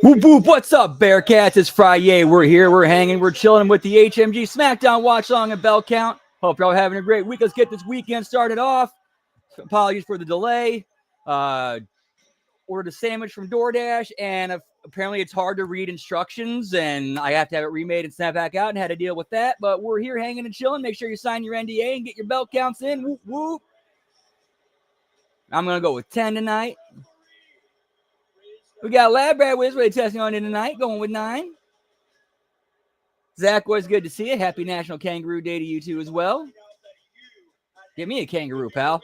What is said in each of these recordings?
Whoop whoop, what's up, Bearcats? It's Friyay. We're here, we're hanging, we're chilling with the HMG SmackDown Watch Long and Bell Count. Hope you're all having a great week. Let's get this weekend started off. Apologies for the delay. Ordered a sandwich from DoorDash, and apparently it's hard to read instructions, and I have to have it remade and snap back out and had to deal with that. But we're here hanging and chilling. Make sure you sign your NDA and get your bell counts in. Whoop whoop. I'm going to go with 10 tonight. We got Lab Rat Wiz ready testing on in tonight, going with 9. Zach, was good to see you. Happy National Kangaroo Day to you too as well. Get me a kangaroo, pal.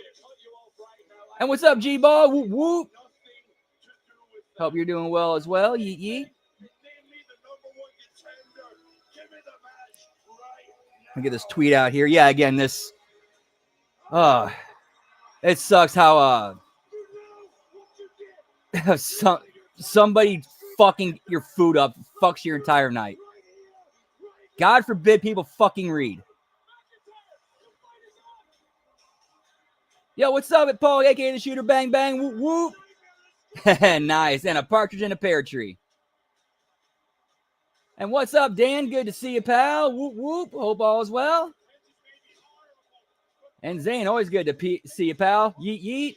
And what's up, G-Ball? Whoop, whoop. Hope you're doing well as well. Yeet, yeet. Let me get this tweet out here. Yeah, again, this... it sucks how... somebody fucking your food up fucks your entire night. God forbid people fucking read. Yo, what's up, Paul, aka the Shooter? Bang bang, whoop whoop. Nice, and a partridge in a pear tree. And what's up, Dan? Good to see you, pal. Whoop whoop. Hope all is well. And Zane, always good to see you, pal. Yeet yeet.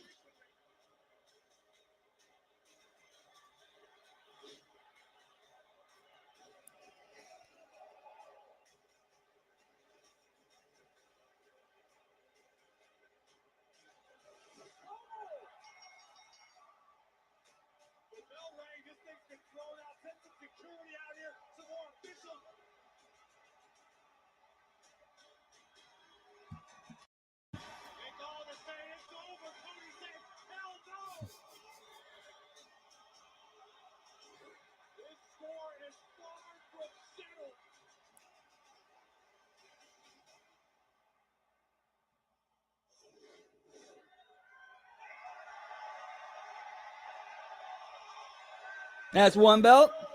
That's one belt. Hey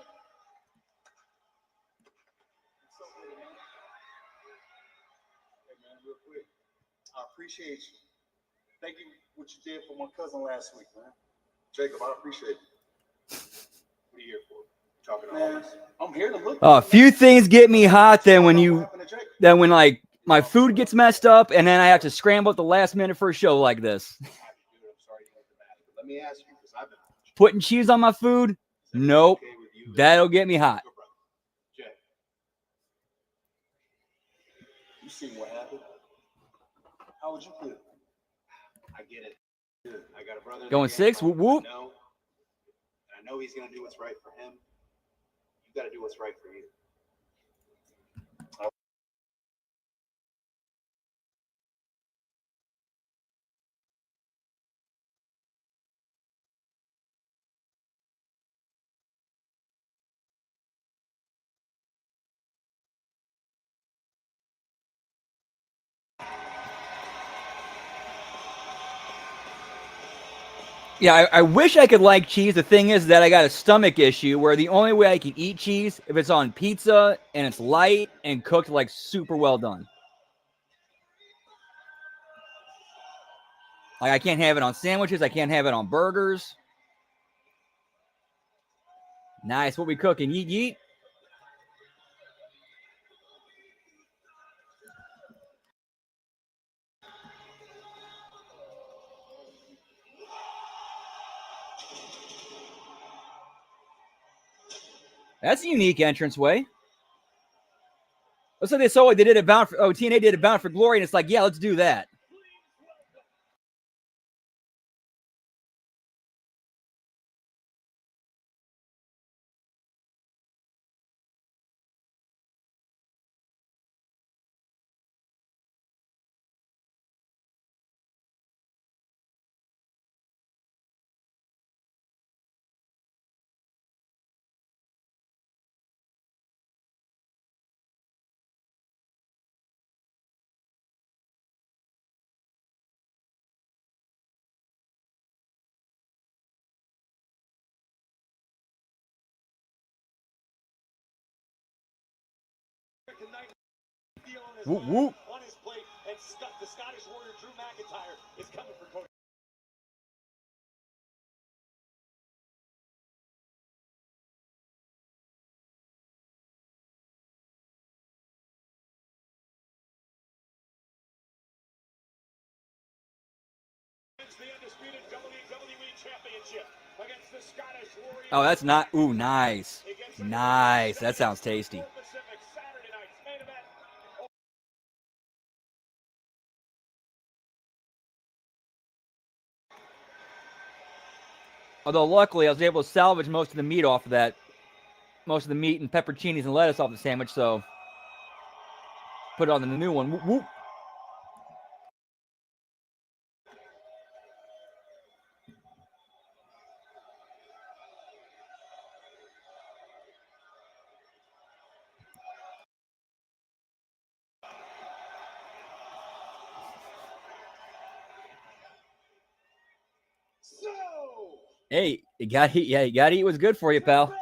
man, real quick. I appreciate you. Thank you what you did for my cousin last week, man. Jacob, I appreciate it. What are you here for? Talking to us. I'm here to look. A few things get me hot than when like my food gets messed up and then I have to scramble at the last minute for a show like this. I'm sorry you went to bat, but let me ask you, because I've been Putting cheese on my food? Nope. okay with you. That'll get me hot. Jay, you seen what happened? How would you put it? I get it. Good. I got a brother. Going 6. Whoop whoop. I know he's gonna do what's right for him. You got to do what's right for you. Yeah, I wish I could like cheese. The thing is that I got a stomach issue where the only way I can eat cheese if it's on pizza and it's light and cooked like super well done. Like I can't have it on sandwiches. I can't have it on burgers. Nice. What we cooking? Yeet yeet. That's a unique entranceway. Looks like they saw what they did at Bound for TNA did at Bound for Glory, and it's like, yeah, let's do that. Whoop, whoop. On his plate, and the Scottish Warrior Drew McIntyre is coming for Cody. The undisputed WWE Championship against the Scottish Warrior. Oh, that's not. Ooh, nice. Nice. That sounds tasty. Pacific Saturday night's main event. Although luckily I was able to salvage most of the meat off of that. Most of the meat and pepperoncinis and lettuce off the sandwich, so put it on the new one. Whoop, whoop. So, Hey, you got to eat. Yeah, you got to eat what's good for you, pal. Arizona.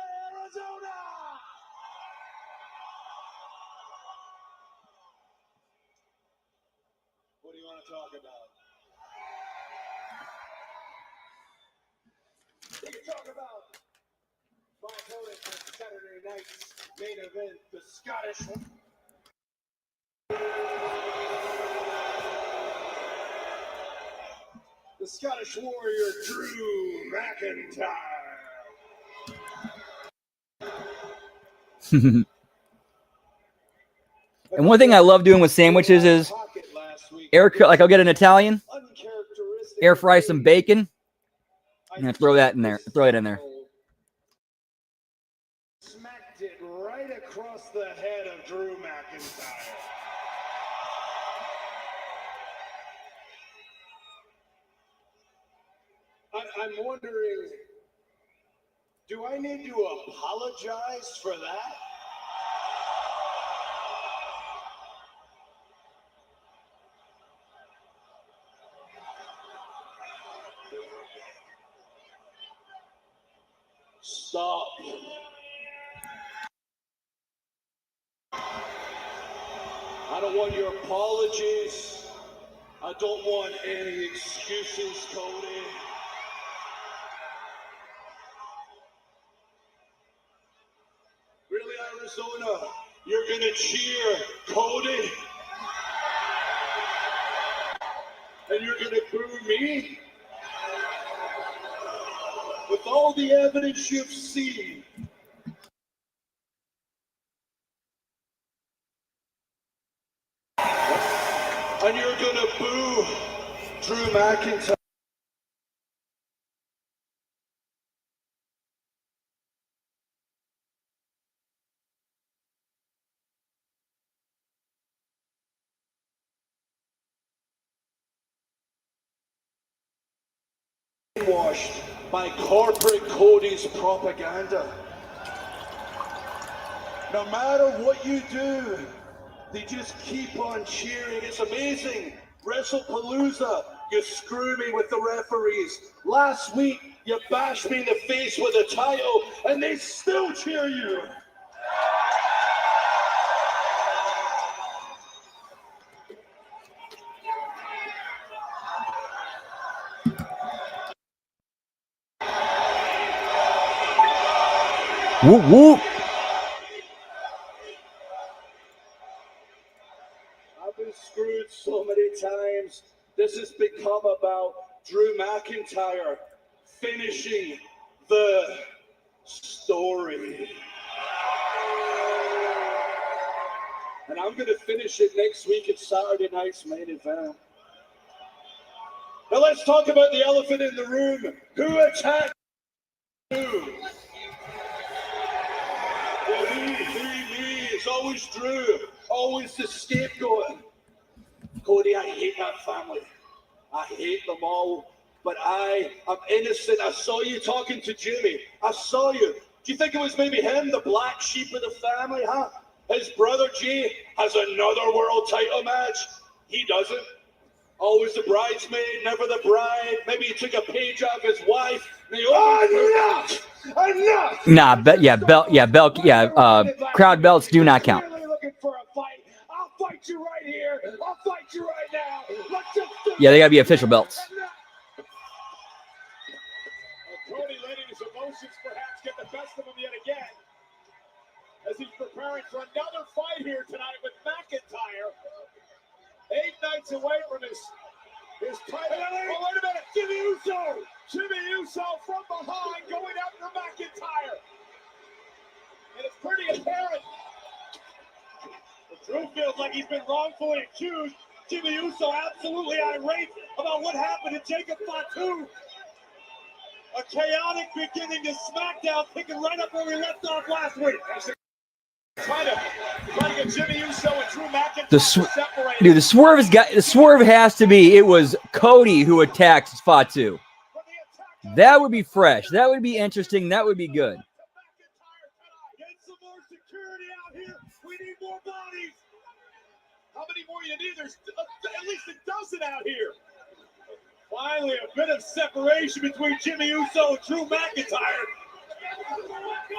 What do you want to talk about? We can talk about my opponent on Saturday night's main event, the Scottish. The Scottish Warrior Drew McIntyre. And one thing I love doing with sandwiches is like I'll get an Italian, air fry some bacon, and throw that in there. Throw it in there. Smacked it right across the head of Drew McIntyre. I'm wondering, do I need to apologize for that? Stop. I don't want your apologies. I don't want any excuses, Cody. Really, Arizona? You're gonna cheer Cody? And you're gonna boo me? With all the evidence you've seen, and you're gonna boo Drew McIntyre. Washed by corporate Cody's propaganda. No matter what you do, they just keep on cheering. It's amazing. WrestlePalooza, you screw me with the referees. Last week, you bashed me in the face with a title, and they still cheer you. Whoop, whoop. I've been screwed so many times. This has become about Drew McIntyre finishing the story. And I'm going to finish it next week at Saturday night's main event. Now let's talk about the elephant in the room. Who attacked who? Well, me. It's always Drew. Always the scapegoat. Cody, I hate that family. I hate them all. But I'm innocent. I saw you talking to Jimmy. I saw you. Do you think it was maybe him, the black sheep of the family, huh? His brother G has another world title match. He doesn't. Always the bridesmaid, never the bride. Maybe he took a page off his wife. Enough! Nah, belt. Crowd belts do not count. Looking for a right now. Let's just do Yeah, they got to be official belts. Cody letting his emotions perhaps get the best of him yet again, as he's preparing for another fight here tonight with McIntyre. 8 nights away from his title. Oh, wait a minute. Jimmy Uso from behind going after McIntyre. And it's pretty apparent. Drew feels like he's been wrongfully accused. Jimmy Uso absolutely irate about what happened to Jacob Fatu. A chaotic beginning to SmackDown, picking right up where we left off last week. Trying to get Jimmy Uso and Drew McIntyre separated. Dude, the swerve has to be. It was Cody who attacked Fatu. That would be fresh. That would be interesting. That would be good. Get some more security out here. We need more bodies. How many more you need? There's at least a dozen out here. Finally, a bit of separation between Jimmy Uso and Drew McIntyre.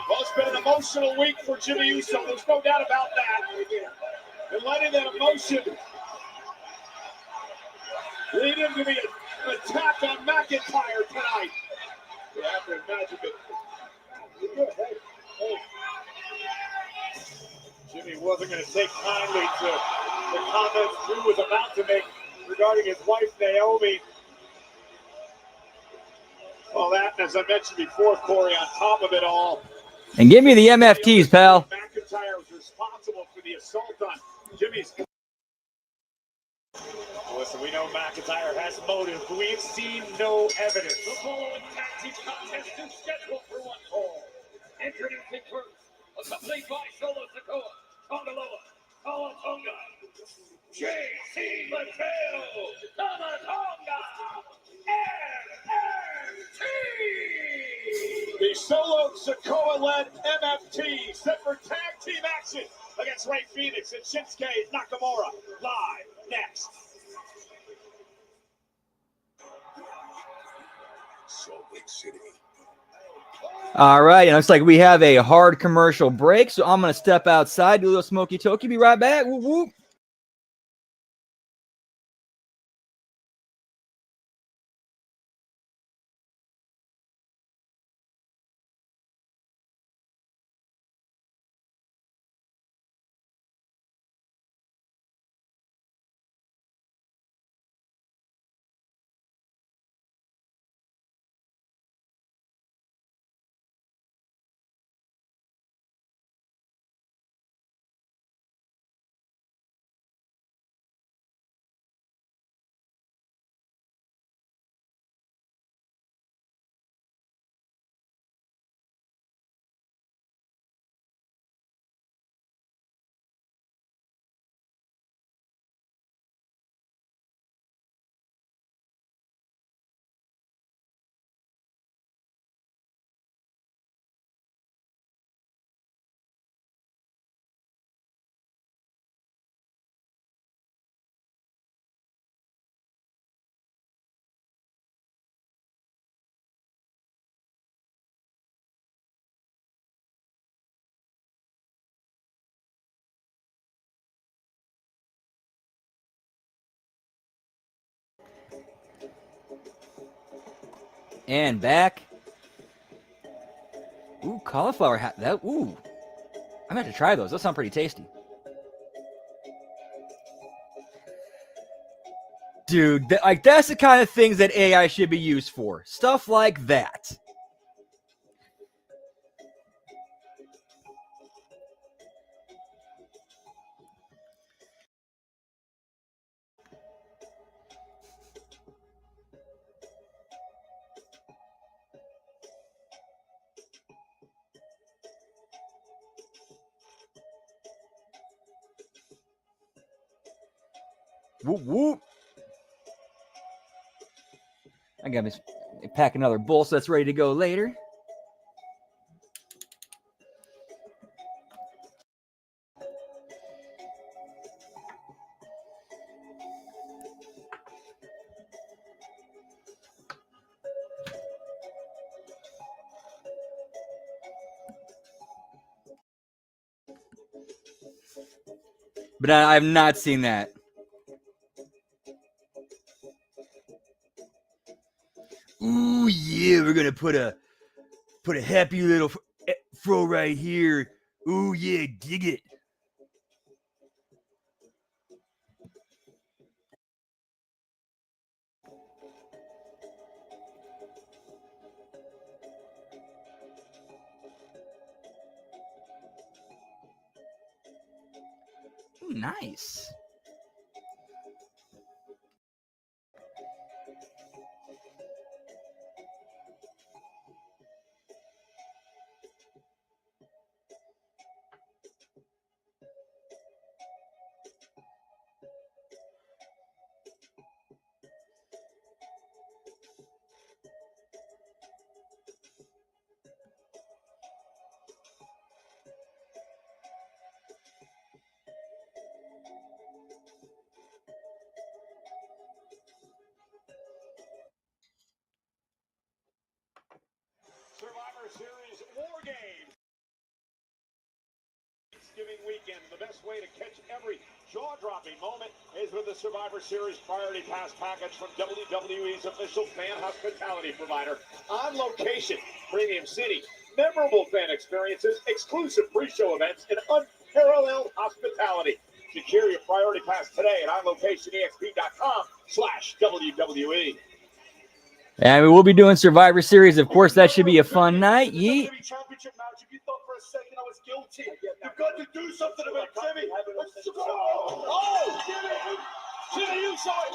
Well, it's been an emotional week for Jimmy Uso. There's no doubt about that. And letting that emotion lead him to the attack on McIntyre tonight. You have to imagine it. Hey. Jimmy wasn't going to take kindly to the comments Drew was about to make regarding his wife, Naomi. Well, that, as I mentioned before, Corey, on top of it all. And give me the MFTs, pal. McIntyre was responsible for the assault on Jimmy's. Listen, we know McIntyre has motive, but we have seen no evidence. The following tag team contest is scheduled for one fall. Introducing first, accompanied by Solo Sikoa, Tongaloa, Tonga, JC Mateo, Tonga, MFT. The Solo Sikoa-led MFT set for tag team action against Rey Fenix and Shinsuke Nakamura. Live next. Salt Lake City. All right, and it looks like we have a hard commercial break, so I'm going to step outside, do a little smoky toky, be right back. Whoop, whoop. And back. Ooh, cauliflower hat. Ooh. I'm going to have to try those. Those sound pretty tasty. Dude, that's the kind of things that AI should be used for. Stuff like that. Whoop, whoop. I got to pack another bowl so that's ready to go later. But I've not seen that. yeah, we're gonna put a happy little fro right here. Ooh yeah, dig it. Ooh, nice. Survivor Series War Games. Thanksgiving weekend. The best way to catch every jaw-dropping moment is with the Survivor Series Priority Pass package from WWE's official fan hospitality provider. On location, premium seating, memorable fan experiences, exclusive pre-show events, and unparalleled hospitality. Secure your Priority Pass today at onlocationexp.com/WWE. And we'll be doing Survivor Series. Of course, that should be a fun night. Yeet. Championship match. If you thought for a second I was guilty, you've got to do something about it, Jimmy. Oh, Jimmy, you saw it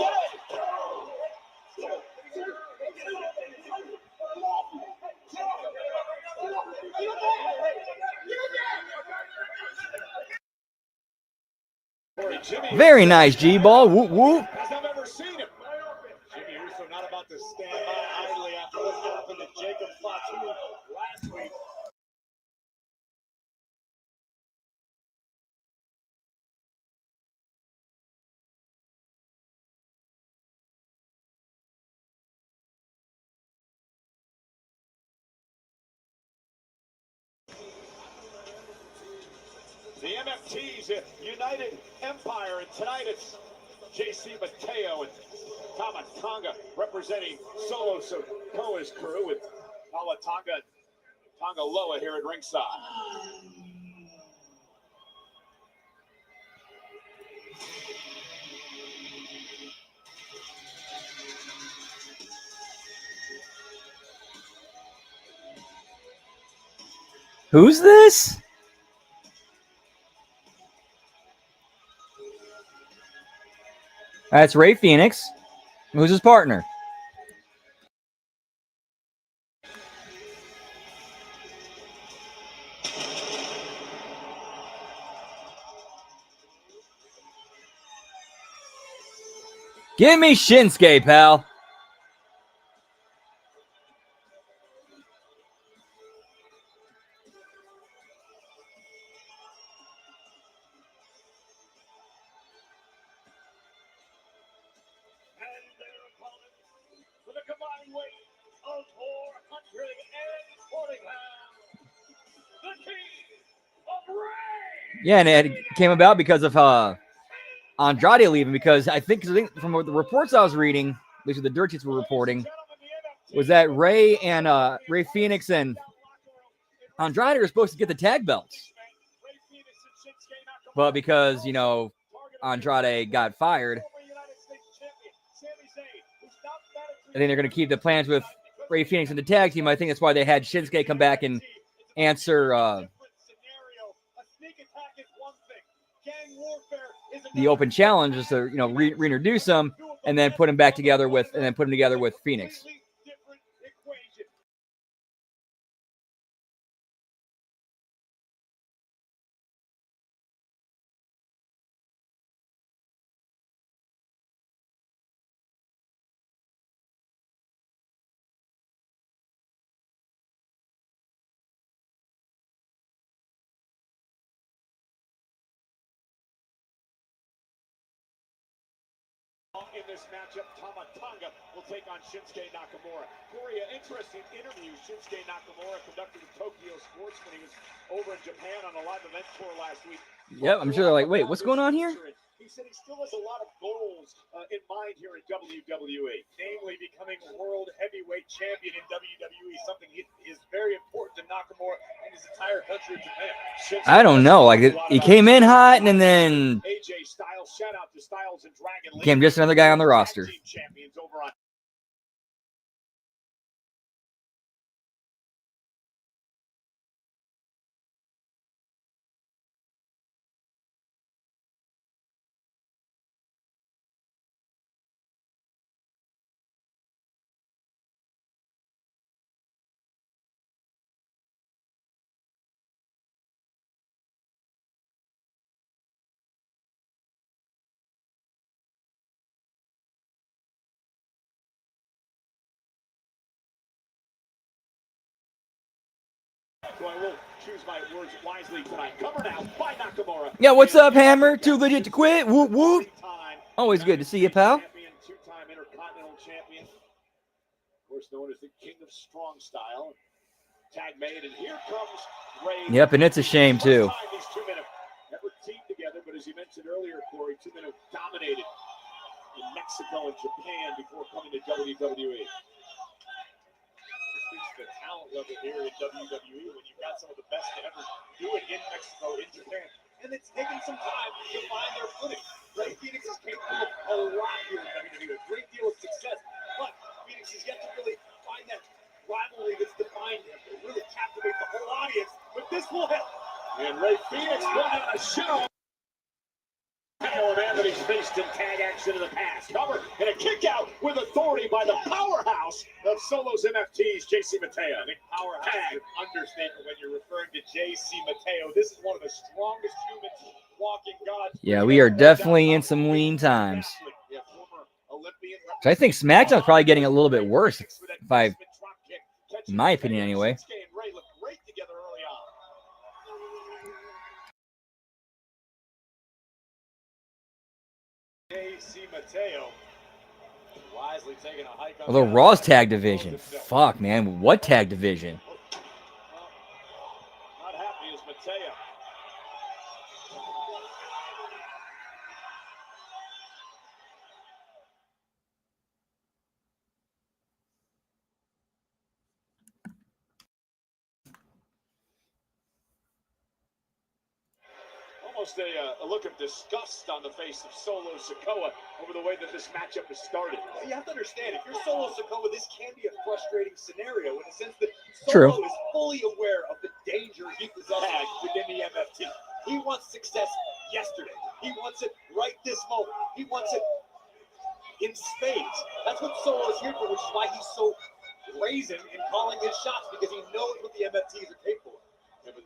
again. Very nice, G-Ball. Whoop, whoop. As I've ever seen him. Jimmy Uso not about to stand by idly after what happened to Jacob Fatu last week. The MFT's United Empire, and tonight it's JC Mateo and Tama Tonga representing Solo Sokoa's crew with Tonga and Tonga Loa here at ringside. Who's this? That's Ray Phoenix. Who's his partner? Give me Shinsuke, pal. With a combined weight of 440 pounds, the King of Ray. Yeah, and it came about because of Andrade leaving, because I think from the reports I was reading, at least the dirt sheets were reporting, was that Ray Phoenix and Andrade are supposed to get the tag belts. But because, Andrade got fired, I think they're going to keep the plans with Ray Phoenix in the tag team. I think that's why they had Shinsuke come back and answer the open challenge, just to reintroduce him and then put him back together with Phoenix. In this matchup, Tama Tonga will take on Shinsuke Nakamura. Corey, an interesting interview Shinsuke Nakamura conducted with Tokyo Sports when he was over in Japan on a live event tour last week. Yep, I'm sure they're like, wait, what's going on here? He said he still has a lot of goals in mind here at WWE, namely becoming world heavyweight champion in WWE, something is very important to Nakamura and his entire country of Japan. I don't know. Like, he came in hot and then AJ Styles, shout out to Styles and Dragon Lee, became just another guy on the roster. champions over on So I will choose my words wisely tonight. Cover now by Nakamura. Yeah, what's up, Hammer? Too legit to quit. Whoop, whoop. Always good to see you, pal. Two-time Intercontinental Champion. Of course, known as the King of Strong Style. Tag made, and here comes Ray. Yep, and it's a shame, too. These two men have never teamed together, but as you mentioned earlier, Corey, two men have dominated in Mexico and Japan before coming to WWE. The talent level here in WWE when you've got some of the best to ever do it in Mexico, in Japan. And it's taken some time to find their footing. Ray Phoenix is capable of a lot here in WWE, a great deal of success. But Phoenix has yet to really find that rivalry that's defined him, to really captivate the whole audience. But this will help. And Ray Phoenix put on a show. A man that he's faced in tag action in the past. Cover and a kick out with authority by the powerhouse of Solo's MFTs, JC Mateo. I think powerhouse is an understatement when you're referring to JC Mateo. This is one of the strongest humans walking gods. Yeah, we are definitely in some lean times. So I think SmackDown's probably getting a little bit worse, in my opinion, anyway. JC Mateo wisely taking a hike on Although Raw's tag division. Fuck, man. What tag division? Not happy is Mateo. Almost a look of disgust on the face of Solo Sikoa over the way that this matchup has started. You have to understand, if you're Solo Sikoa, this can be a frustrating scenario in the sense that Solo is fully aware of the danger he possesses within the MFT. He wants success yesterday. He wants it right this moment. He wants it in spades. That's what Solo is here for, which is why he's so brazen in calling his shots, because he knows what the MFTs are capable of.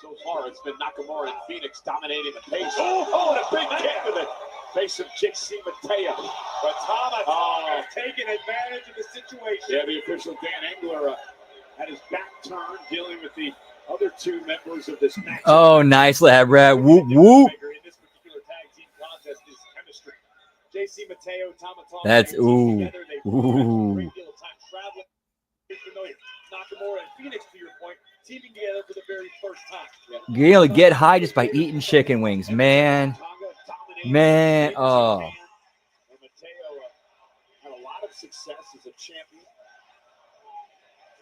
So far, it's been Nakamura and Phoenix dominating the pace. Oh, and a big kick to the face of JC Mateo. But Thomas taking advantage of the situation. Yeah, the official Dan Engler had his back turned, dealing with the other two members of this match. Oh, nice lab rat. Whoop, whoop. In this particular tag team contest is chemistry. JC Mateo, Thomas. That's, ooh. Together, they ooh. a great deal of time traveling. Familiar. Nakamura and Phoenix, to your point, teaming together for the very first time. You're able to get high just by eating chicken wings, man. Man, oh. And Mateo had a lot of success as a champion.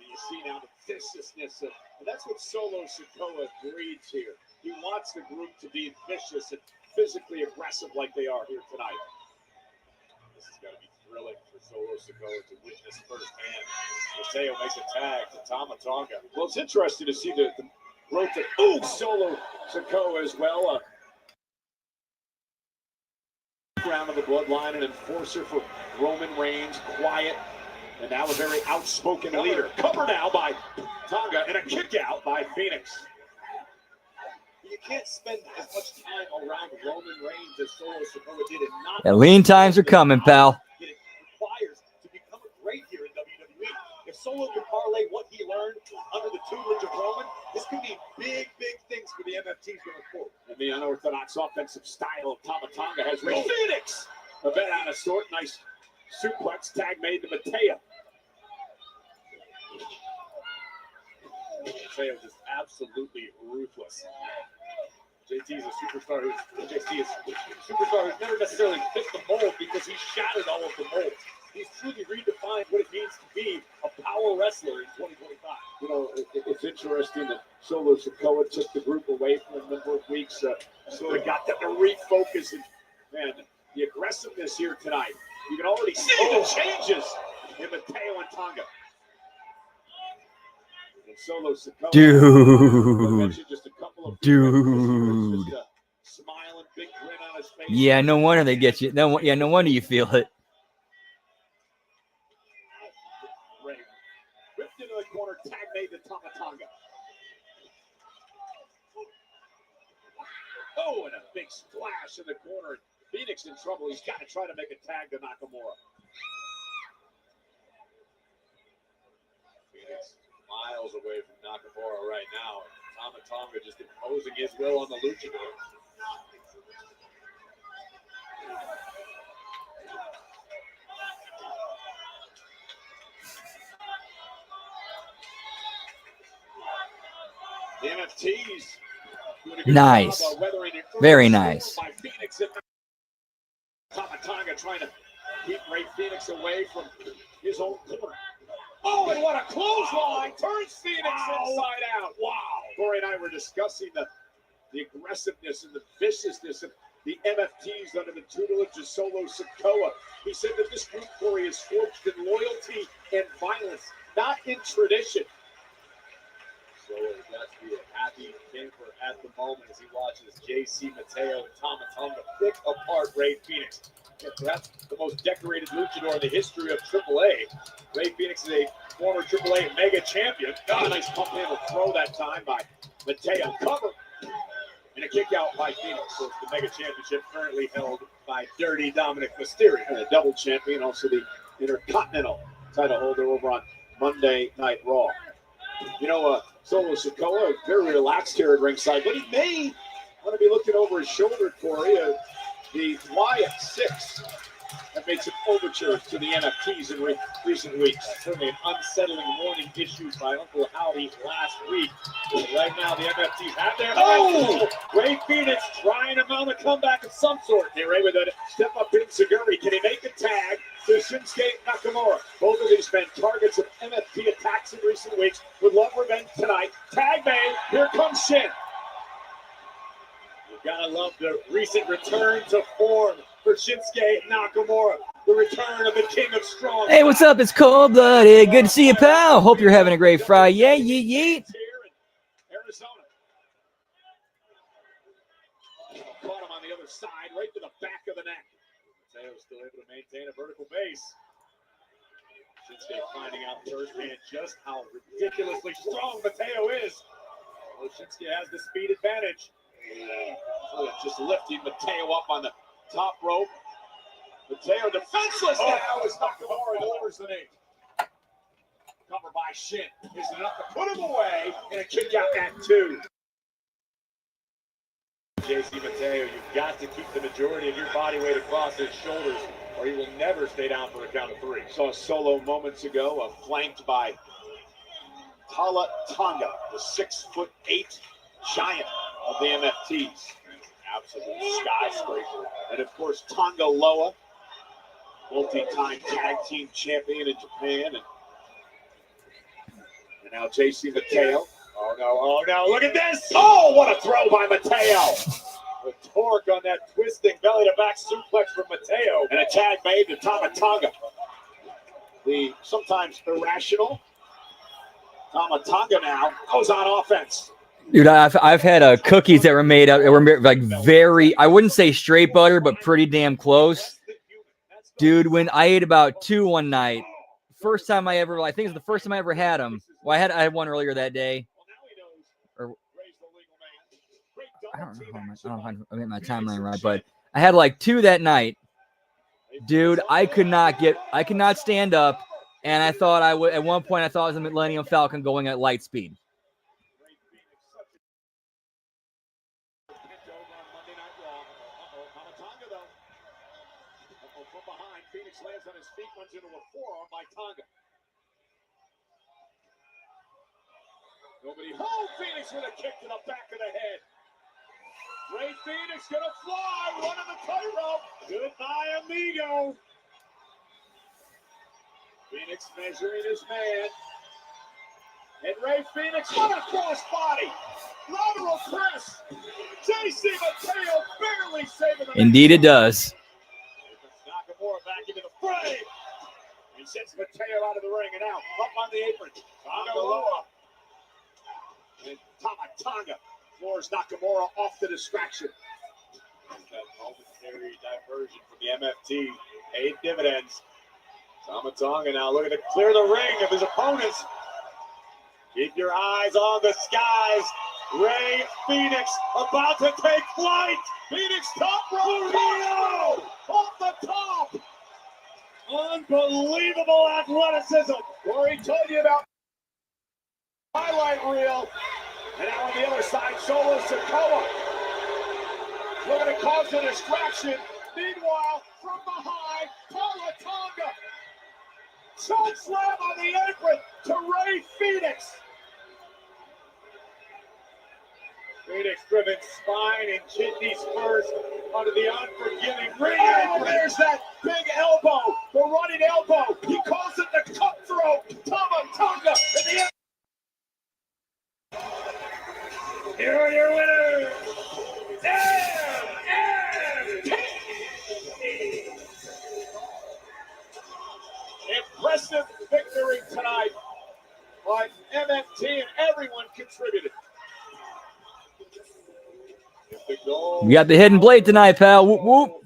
And you see now the viciousness of, and that's what Solo Sikoa breeds here. He wants the group to be vicious and physically aggressive like they are here tonight. This is going to be thrilling for Solo Sikoa to witness firsthand. Mateo makes a tag to Tama Tonga. Well, it's interesting to see the growth of Solo Sikoa as well. Round of the bloodline, an enforcer for Roman Reigns, quiet, and now a very outspoken leader. Cover now by Tonga and a kick out by Phoenix. You can't spend as much time around Roman Reigns as Solo Sikoa did, and not. Yeah, lean times are coming, pal. It requires to become a great here in WWE. If Solo can parlay what he learned under the tutelage of Roman, this could be big, big things for the MFTs going forward. And the unorthodox offensive style of Tama Tonga has reached Phoenix. A bet out of sort. Nice suplex tag made to Mateo. Mateo just absolutely ruthless. JT is a superstar JT is a superstar who's never necessarily fit the mold because he shattered all of the molds. He's truly redefined what it means to be a power wrestler in 2025. You know, it's interesting that Solo Sikoa took the group away for a number of weeks, so it got them to refocus. And man, the aggressiveness here tonight, you can already see the changes in Mateo and Tonga. And Solo Sikoa, Dude. just a couple of Dude. just a smiling, big grin on his face. Yeah, no wonder they get you. No wonder you feel it. Ripped into the corner, tag made to Tonga. Oh, and a big splash in the corner. Phoenix in trouble. He's got to try to make a tag to Nakamura. Phoenix miles away from Nakamura right now. Tonga just imposing his will on the luchador. The NFTs. Nice. Very nice. Tonga trying to keep Ray Phoenix away from his own corner. Oh, and what a clothesline! Turns Phoenix inside out. Wow. Corey and I were discussing the aggressiveness and the viciousness of the MFTs under the tutelage of Solo Sikoa. He said that this group, Corey, is forged in loyalty and violence, not in tradition. So he's got to be a happy camper at the moment as he watches JC Mateo and Tonga pick apart Ray Phoenix. Yeah, perhaps the most decorated luchador in the history of AAA. Ray Phoenix is a former AAA mega champion. Got a nice pump handle throw that time by Mateo. Cover. And a kick out by Phoenix. So it's the mega championship currently held by Dirty Dominic Mysterio. And a double champion, also the Intercontinental title holder over on Monday Night Raw. You know, Solo Sikoa, very relaxed here at ringside, but he may want to be looking over his shoulder, Corey. The Wyatt Six have made some overtures to the NFTs in recent weeks. Certainly an unsettling warning issued by Uncle Howdy last week. But right now, the NFTs have their Ray Phoenix trying to mount a comeback of some sort. Here, Ray with a step up in Seguri. Can he make a tag to Shinsuke Nakamura? Both of these been targets of MFT attacks in recent weeks. Would love revenge tonight. Tag made. Here comes Shin. You gotta love the recent return to form for Shinsuke Nakamura. The return of the King of Strong. Hey, what's up? It's Cold Blooded. Good to see you, pal. Hope you're having a great Friday. Yeet, yeet. Arizona. Caught him on the other side, right to the back of the neck. Mateo's still able to maintain a vertical base. Shinsuke finding out firsthand just how ridiculously strong Mateo is. Well, Shinsuke has the speed advantage. Just lifting Mateo up on the top rope. Mateo defenseless now as Nakamura delivers the knee. Cover by Shin. Is enough to put him away and a kick out at 2. JC Mateo, you've got to keep the majority of your body weight across his shoulders or he will never stay down for a count of 3. Saw Solo moments ago, flanked by Tonga, the 6'8" giant of the MFTs. Absolute skyscraper. And of course, Tonga Loa, multi-time tag team champion in Japan. And now JC Mateo. Oh no, look at this! Oh, what a throw by Mateo! The torque on that twisting belly-to-back suplex from Mateo. And a tag made to Tonga. The sometimes irrational Tonga now goes on offense. Dude, I've had cookies that were made up. They were like very, I wouldn't say straight butter, but pretty damn close. Dude, when I ate about 2 one night, first time I ever, I think it's the first time I ever had them. Well, I had one earlier that day. Or, I don't know how I made my timeline right, but I had like 2 that night. Dude, I could not stand up, and I thought I would. At one point, I thought I was a Millennium Falcon going at light speed. Phoenix lands on his feet, runs into a forearm by Tonga. Nobody. Oh, Phoenix with a kick to the back of the head. Ray Phoenix gonna fly, running the tightrope. Goodbye, amigo. Phoenix measuring his man. And Ray Phoenix, what a crossbody. Lateral press. JC Mateo barely saving the Indeed it does. Nakamura back into the fray. He sends Mateo out of the ring and now up on the apron. Nakamura. And Tama floors Nakamura off the distraction. That momentary diversion from the MFT paid dividends. Tama now looking to clear the ring of his opponents. Keep your eyes on the skies. Ray Phoenix about to take flight. Phoenix top rope. Rio off the top. Unbelievable athleticism. Corey told you about highlight reel. And now on the other side, Solo Sikoa looking to cause a distraction. Meanwhile, from behind, Paula Tonga. Choke slam on the apron to Ray Phoenix. Phoenix driven spine and kidneys first under the unforgiving ring. Oh, there's that big elbow, the running elbow. He calls it the cutthroat. Tonga at the end. Here are your winners. MFT. Impressive victory tonight by MFT, and everyone contributed. We got the hidden blade tonight, pal. Whoop, whoop.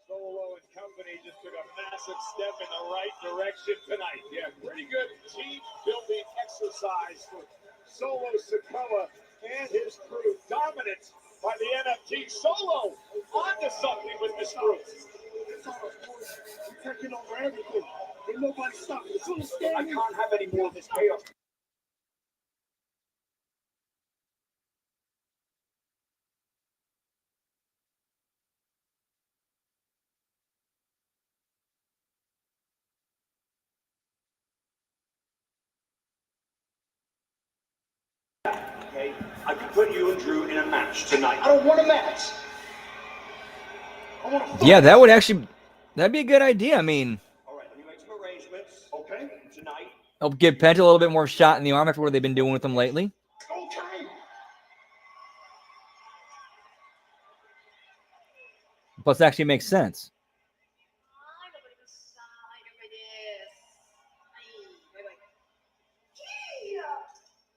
Solo and company just took a massive step in the right direction tonight. Yeah, pretty good team-building exercise for Solo Sikoa and his crew. Dominance by the NFT. Solo onto something with this group. Taking over everything. Ain't nobody stopping. I can't have any more of this chaos. Okay, I could put you and Drew in a match tonight. I don't want a match. I want to fight. Yeah, that'd be a good idea. I mean, All right, let me make some arrangements. Okay, tonight. help give Penta a little bit more shot in the arm after what they've been doing with him lately. Okay. Plus, it actually makes sense.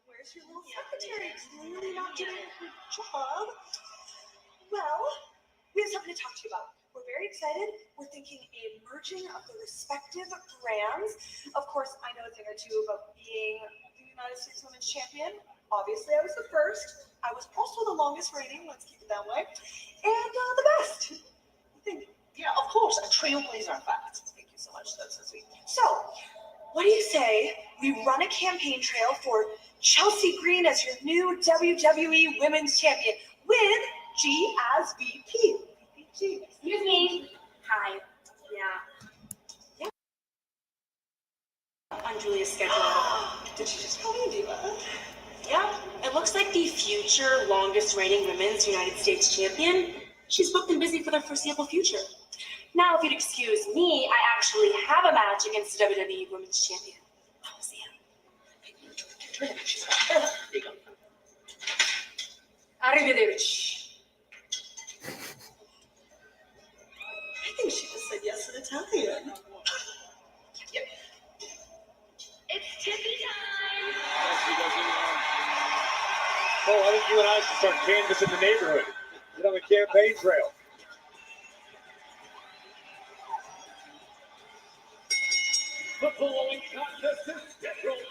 Where's your little secretary? Clearly not doing a good job. Well, we have something to talk to you about. We're very excited. We're thinking a merging of the respective brands. Of course, I know a thing or two about being the United States Women's Champion. Obviously, I was the first. I was also the longest reigning. Let's keep it that way. And the best. I think. Yeah, of course, a trailblazer, in fact. Thank you so much. That's so sweet. So, what do you say we run a campaign trail for Chelsea Green as your new WWE Women's Champion with G as VP? Excuse me. Hi. Yeah. On Julia's schedule. Did she just call me a diva? Yeah. It looks like the future longest reigning women's United States champion. She's booked and busy for the foreseeable future. Now, if you'd excuse me, I actually have a match against the WWE Women's Champion. Oh, see ya. There you go. Arrivederci. I think she just said yes in Italian. Yep. It's tippy time. Oh, I think you and I should start canvassing the neighborhood. Get on the campaign trail. The following contest is scheduled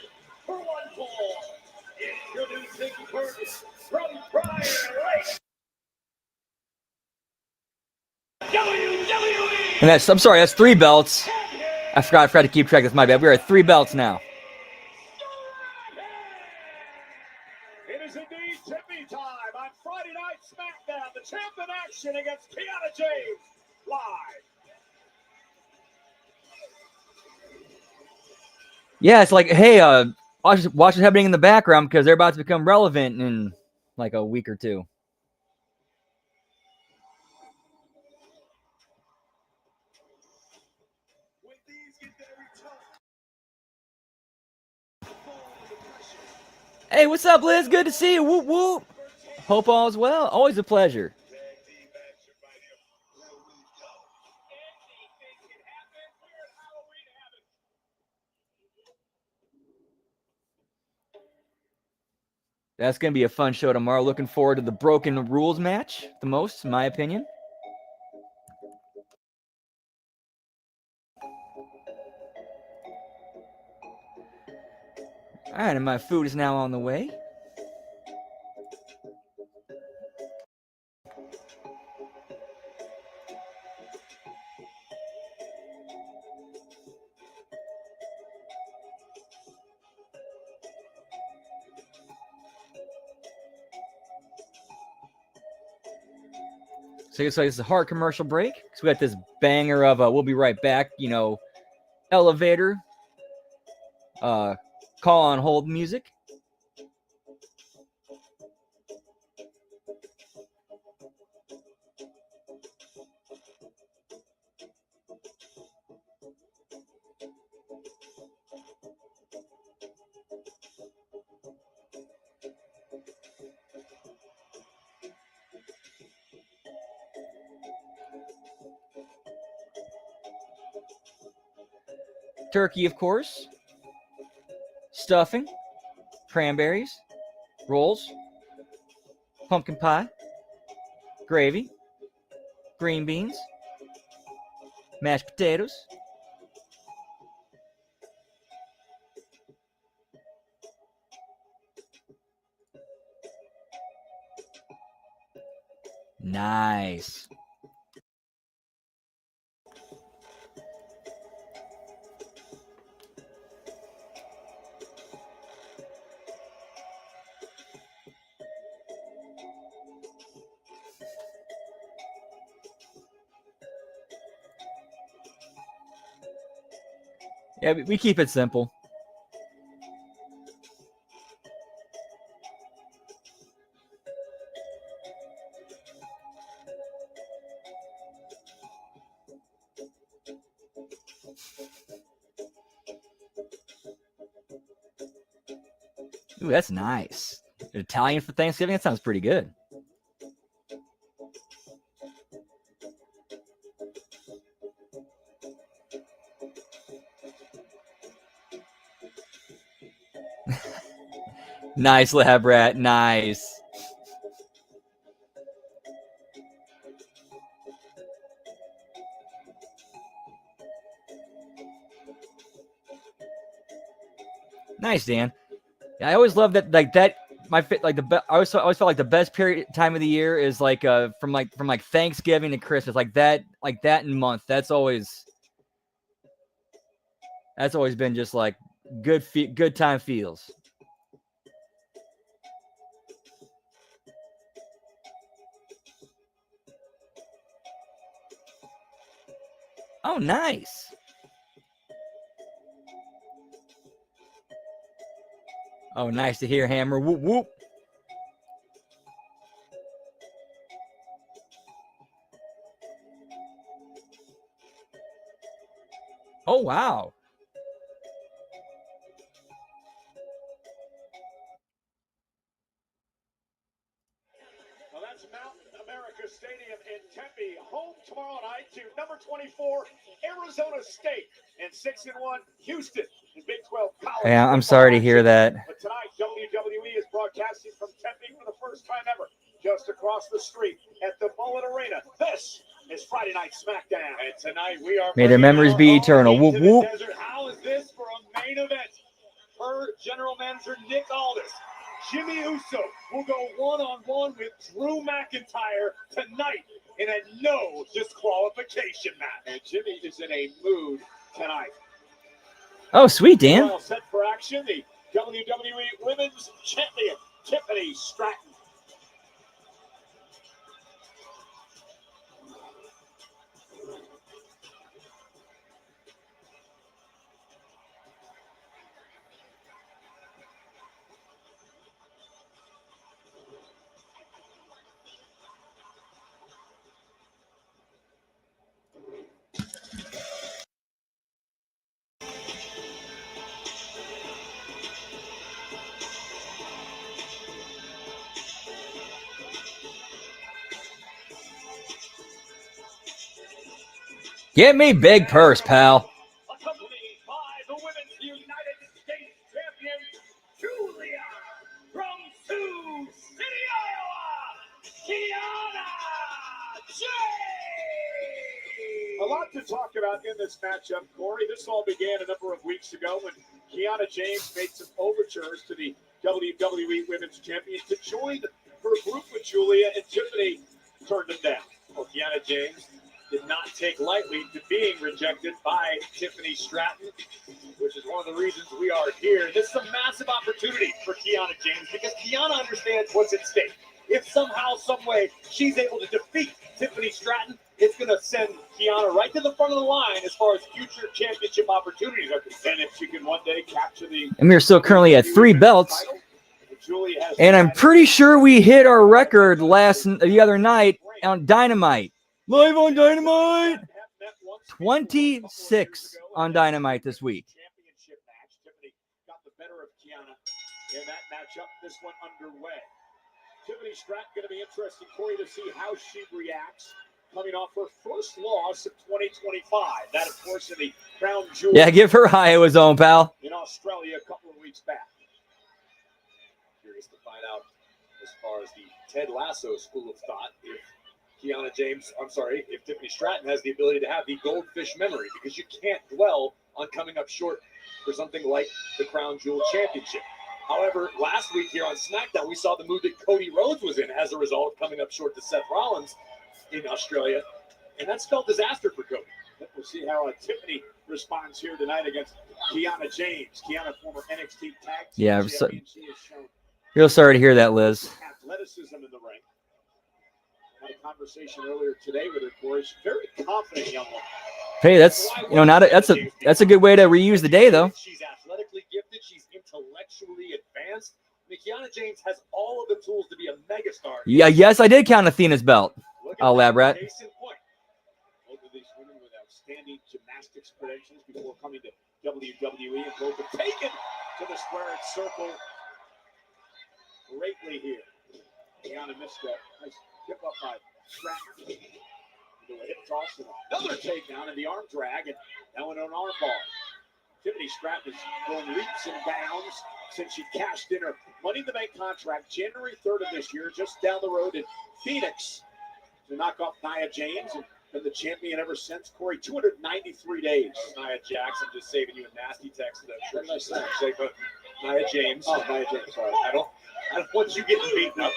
for one fall. Introducing first from Friyay. WWE. And I'm sorry, that's 3 belts. I forgot to keep track. That's my bad. We're at 3 belts now. It is indeed tippy time on Friday Night SmackDown. The champ in action against Kiana James live. Yeah, it's like, hey, watch what's happening in the background because they're about to become relevant in like a week or two. Hey, what's up, Liz? Good to see you. Whoop, whoop. Hope all is well. Always a pleasure. That's going to be a fun show tomorrow. Looking forward to the Broken Rules match the most, in my opinion. All right, and my food is now on the way. So it's a hard commercial break. So we got this banger of we'll be right back, elevator, call on hold music. Turkey, of course. Stuffing, cranberries, rolls, pumpkin pie, gravy, green beans, mashed potatoes. Nice. Yeah, we keep it simple. Ooh, that's nice. Italian for Thanksgiving? That sounds pretty good. Nice, Lab Rat. Nice. Nice, Dan. Yeah, I always love that. Like that. I always felt like the best time of the year is from Thanksgiving to Christmas, like that in month. That's always been just like good time feels. Oh, nice. Oh, nice to hear, Hammer. Whoop whoop. Oh, wow. Well, that's Mountain America Stadium in Tempe, home tomorrow night to number 24, Arizona State, and 6-1 Houston in Big 12 college. Yeah, I'm sorry to hear that. But tonight, WWE is broadcasting from Tempe for the first time ever, just across the street at the Mullet Arena. This is Friday Night SmackDown. And tonight we are. May their memories be eternal. Whoop whoop. How is this for a main event? Per General Manager Nick Aldis, Jimmy Uso will go one-on-one with Drew McIntyre tonight in a no disqualification match. And Jimmy is in a mood tonight. Oh, sweet, Dan. All set for action, the WWE Women's Champion, Tiffany Stratton. Get me big purse, pal. Accompanied by the Women's United States Champion, Julia, from Sioux City, Iowa, Kiana James. A lot to talk about in this matchup, Corey. This all began a number of weeks ago when Kiana James made some overtures to the WWE Women's Champion to join her group with Julia, and Tiffany turned them down. Well, Kiana James did not take lightly to being rejected by Tiffany Stratton, which is one of the reasons we are here. This is a massive opportunity for Kiana James because Kiana understands what's at stake. If somehow, some way, she's able to defeat Tiffany Stratton, it's going to send Kiana right to the front of the line as far as future championship opportunities are concerned. If she can one day capture the... And we're still currently at 3 belts. And I'm pretty sure we hit our record the other night on Dynamite. Live on Dynamite. 26 on Dynamite this week. Championship match. Tiffany got the better of Kiana in that matchup. This one underway. Tiffany Stratton going to be interesting, Corey, to see how she reacts coming off her first loss of 2025. That, of course, in the Crown Jewel. Yeah, give her Iowa's own, pal. In Australia a couple of weeks back. Curious to find out as far as the Ted Lasso school of thought if Tiffany Stratton has the ability to have the goldfish memory, because you can't dwell on coming up short for something like the Crown Jewel Championship. However, last week here on SmackDown, we saw the move that Cody Rhodes was in as a result of coming up short to Seth Rollins in Australia, and that spelled disaster for Cody. We'll see how Tiffany responds here tonight against Kiana James. Kiana, former NXT Tag Team Yeah, Champion. She has shown real sorry to hear that, Liz. athleticism in the ring. Had a conversation earlier today with her, Corey. She's very confident young woman. Hey, that's that's a good way to reuse the day, though. She's athletically gifted. She's intellectually advanced. Kiana James has all of the tools to be a megastar. Yeah, yes, I did count Athena's belt. I'll elaborate. Case in point. Both of these women with outstanding gymnastics credentials before coming to WWE, and both have taken to the squared circle greatly here. Kiana missed that nice tip up by Stratton. Do a hip toss and another takedown in the arm drag, and now in an arm bar. Tiffany Stratton is going leaps and bounds since she cashed in her Money in the Bank contract January 3rd of this year, just down the road in Phoenix, to knock off Nia James, and been the champion ever since. Corey, 293 days. Nia Jax, I'm just saving you a nasty text. Sure, nice say, but Nia James. Oh, Nia James. Sorry, I don't want you getting beaten up.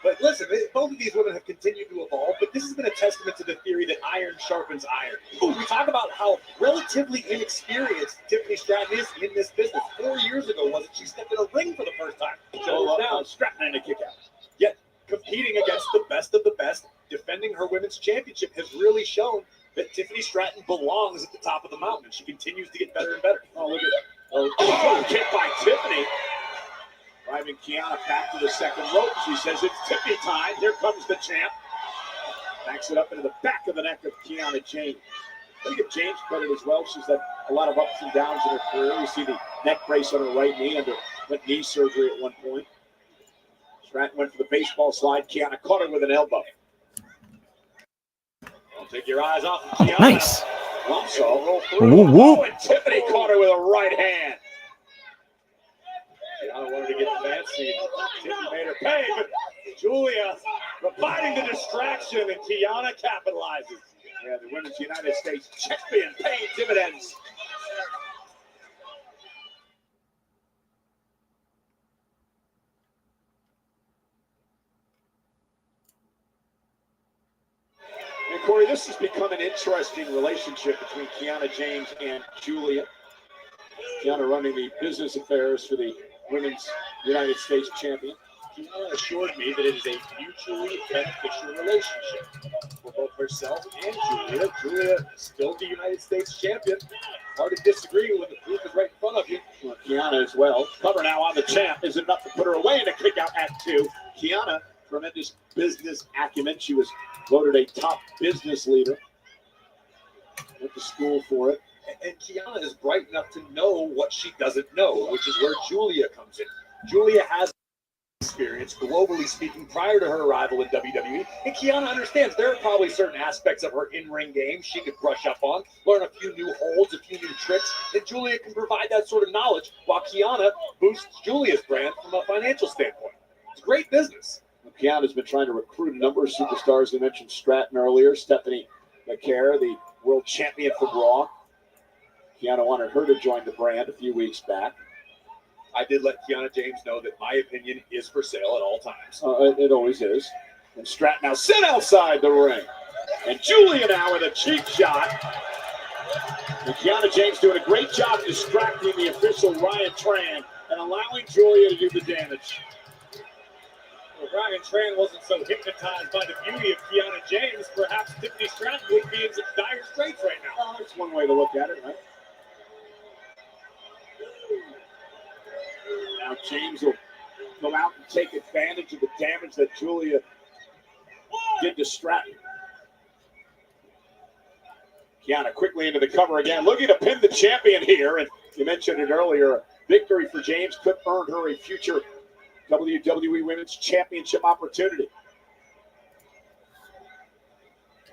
But listen, both of these women have continued to evolve, but this has been a testament to the theory that iron sharpens iron. We talk about how relatively inexperienced Tiffany Stratton is in this business. 4 years ago, wasn't she stepped in a ring for the first time? Shoulders down, Stratton in a kick out. Yet, competing against the best of the best, defending her women's championship has really shown that Tiffany Stratton belongs at the top of the mountain. She continues to get better and better. Oh, look at that. Oh, kick by Tiffany. Driving Kiana back to the second rope. She says it's Tiffany time. Here comes the champ. Backs it up into the back of the neck of Kiana James. Let me give James credit as well. She's had a lot of ups and downs in her career. You see the neck brace on her right knee, went knee surgery at one point. Stratton went for the baseball slide. Kiana caught her with an elbow. Don't take your eyes off Kiana. Nice. Also, roll through. Oh, and Tiffany caught her with a right hand. Kiana wanted to get fancy. Tiffany made her pay, but Julia providing the distraction, and Kiana capitalizes. Yeah, the Women's United States Champion paying dividends. And Corey, this has become an interesting relationship between Kiana James and Julia. Kiana running the business affairs for the Women's United States Champion. Kiana assured me that it is a mutually beneficial relationship for both herself and Julia. Julia is still the United States Champion. Hard to disagree when the proof is right in front of you. Well, Kiana as well. Cover now on the champ. Is it enough to put her away in a kick out at 2? Kiana, tremendous business acumen. She was voted a top business leader. Went to school for it. And Kiana is bright enough to know what she doesn't know, which is where Julia comes in. Julia has experience, globally speaking, prior to her arrival in WWE. And Kiana understands there are probably certain aspects of her in-ring game she could brush up on, learn a few new holds, a few new tricks, and Julia can provide that sort of knowledge while Kiana boosts Julia's brand from a financial standpoint. It's great business. Kiana's been trying to recruit a number of superstars. We mentioned Stratton earlier, Stephanie McCare, the world champion from Raw. Kiana wanted her to join the brand a few weeks back. I did let Kiana James know that my opinion is for sale at all times. It always is. And Stratton now sent outside the ring. And Julia now with a cheap shot. And Kiana James doing a great job distracting the official Ryan Tran and allowing Julia to do the damage. If Ryan Tran wasn't so hypnotized by the beauty of Kiana James, perhaps Tiffany Stratton would be in some dire straits right now. That's one way to look at it, right? Now James will go out and take advantage of the damage that Julia did to Stratton. Kiana quickly into the cover again, looking to pin the champion here. And you mentioned it earlier, a victory for James could earn her a future WWE Women's Championship opportunity.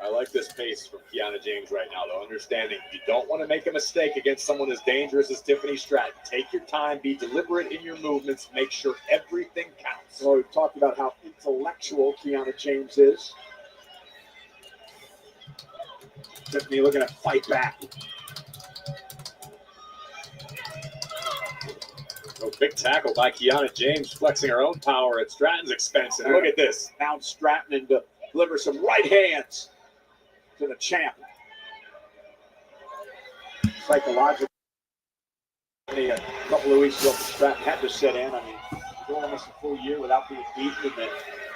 I like this pace from Kiana James right now, though. Understanding you don't want to make a mistake against someone as dangerous as Tiffany Stratton. Take your time, be deliberate in your movements, make sure everything counts. Well, we've talked about how intellectual Kiana James is. Tiffany looking to fight back. Oh, big tackle by Kiana James, flexing her own power at Stratton's expense. And look at this. Now Stratton and deliver some right hands to the champ. Psychological. A couple of weeks ago, Stratton had to sit in. I mean, going almost a full year without being beaten, and then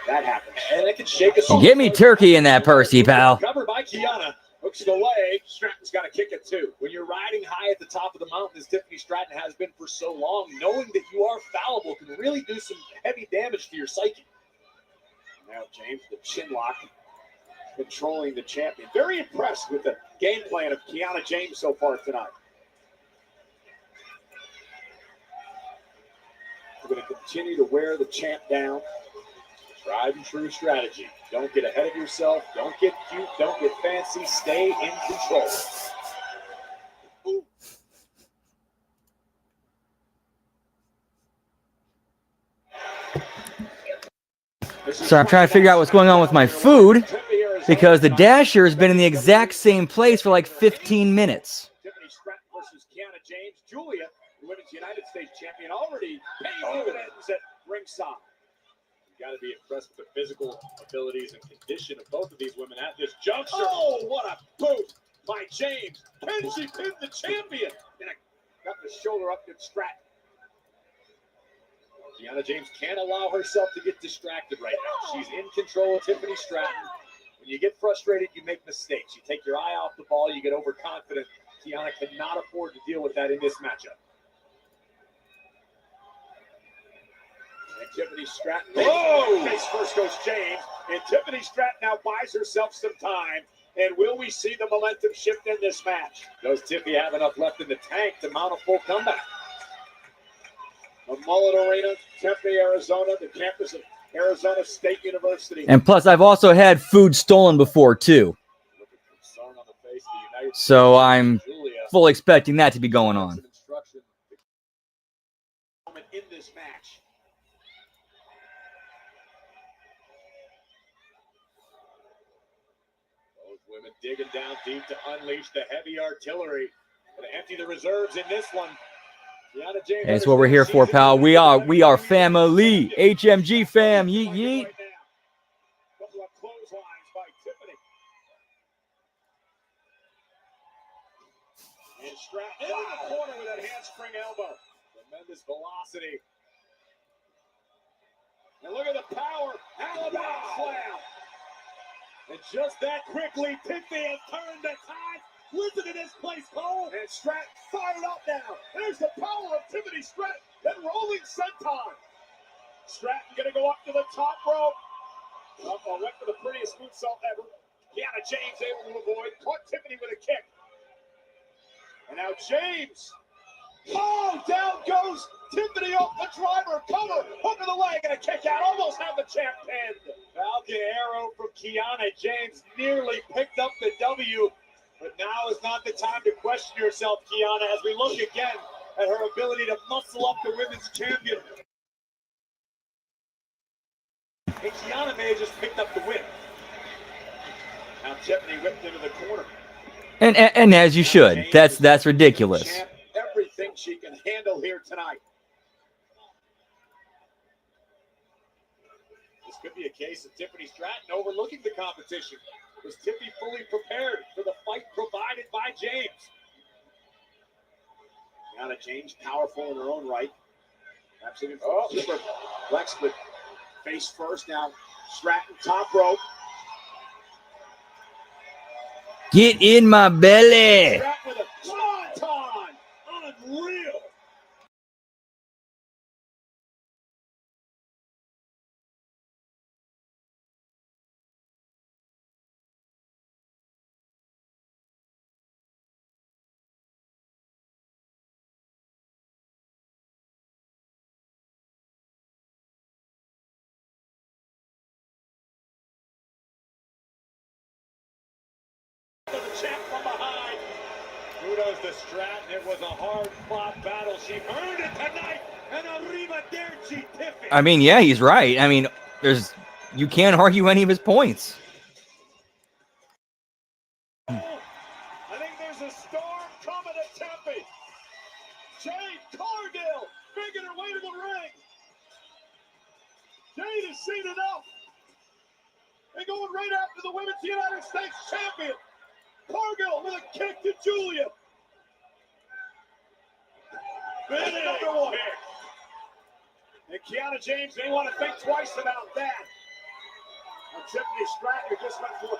that happens. And it can shake us. Give me turkey in that Percy, pal. Covered by Kiana. Hooks the leg. Stratton's got to kick it too. When you're riding high at the top of the mountain, as Tiffany Stratton has been for so long, knowing that you are fallible can really do some heavy damage to your psyche. Now James, the chin lock, controlling the champion. Very impressed with the game plan of Kiana James so far tonight. We're going to continue to wear the champ down. Tried and true strategy. Don't get ahead of yourself. Don't get cute. Don't get fancy. Stay in control. Ooh. So I'm trying to figure out what's going on with my food because the Dasher has been in the exact same place for like 15 minutes. Tiffany Stratton versus Kiana James. Julia, the Women's United States champion, already paying dividends at ringside. You got to be impressed with the physical abilities and condition of both of these women at this juncture. Oh, what a boot by James. Can she pin the champion? And got the shoulder up to Stratton. Kiana James can't allow herself to get distracted right now. She's in control of Tiffany Stratton. When you get frustrated, you make mistakes. You take your eye off the ball, you get overconfident. Kiana cannot afford to deal with that in this matchup. And Tiffany Stratton. Oh! Face first goes James. And Tiffany Stratton now buys herself some time. And will we see the momentum shift in this match? Does Tiffy have enough left in the tank to mount a full comeback? The Mullet Arena, Tempe, Arizona, the campus of Arizona State University. And plus, I've also had food stolen before, too. So I'm fully expecting that to be going on. In this match. Both women digging down deep to unleash the heavy artillery. Going to empty the reserves in this one. That's what we're here for, pal. We are family. HMG fam. Yeet, yeet. Couple of clotheslines by Tiffany. And Stratton in the corner with that handspring elbow. Tremendous velocity. And look at the power. Alabama slam. And just that quickly, Tiffy has turned the tide. Listen to this place, Cole. And Stratton fired up now. There's the power of Tiffany Stratton. That rolling senton. Stratton going to go up to the top rope. Went for the prettiest moonsault ever. Kiana James able to avoid. Caught Tiffany with a kick. And now James. Oh, down goes Tiffany off the driver, cover, hook of the leg, and a kick out. Almost have the champ pinned. Falcon arrow from Kiana James nearly picked up the W, but now is not the time to question yourself, Kiana, as we look again at her ability to muscle up the women's champion. And Kiana may have just picked up the win. Now Tiffany whipped into the corner. And as you should. That's ridiculous. Champ, everything she can handle here tonight. This could be a case of Tiffany Stratton overlooking the competition. Was Tiffany fully prepared for the fight provided by James? Kiana James, powerful in her own right. Absolutely super flex, but face first now. Stratton top rope. Get in my belly. Stratton with a swanton. Unreal. The champ from behind. Kudos to Stratton. It was a hard-fought battle. She earned it tonight. And arrivederci, Tiffany. I mean, yeah, he's right. I mean, you can't argue any of his points. I think there's a storm coming at Tempe. Jade Cargill making her way to the ring. Jade has seen enough. And going right after the Women's United States Champion. Cargill with a kick to Julia. Big Number one. kick. And Kiana James may want to think twice about that. And Tiffany Stratton, who just went for a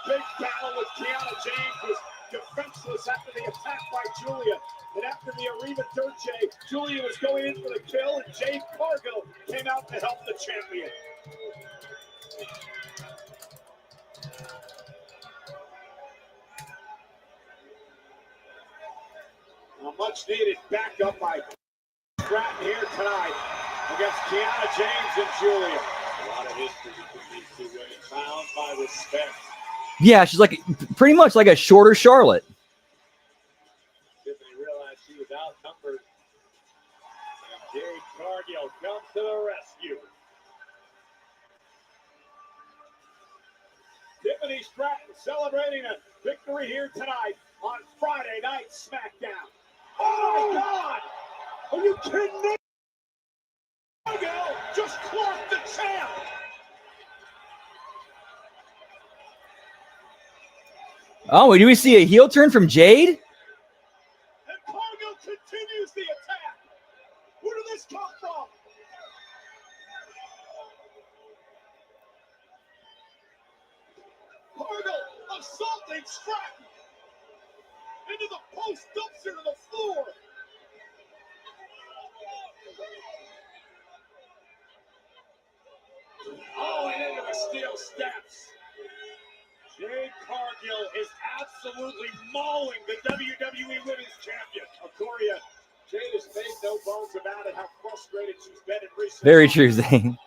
big battle with Kiana James, was defenseless after the attack by Julia. And after the arrivederci, Julia was going in for the kill, and Jade Cargill came out to help the champion. A much needed backup by Stratton here tonight against Kiana James and Julia. A lot of history between these two women, found by respect. Yeah, she's like pretty much like a shorter Charlotte. Tiffany realized she was outnumbered. And Jade Cargill comes to the rescue. Tiffany Stratton celebrating a victory here tonight on Friday Night SmackDown. Oh my God! Are you kidding me? Cargill just clocked the champ. Oh, do we see a heel turn from Jade? And Cargill continues the attack. Where did this come from? Cargill assaulting Stratton into the post dumpster to the floor. Oh, and into the steel steps. Jade Cargill is absolutely mauling the WWE Women's Champion. Acoria, Jade has made no bones about it, how frustrated she's been in recent Very months. true, Zane.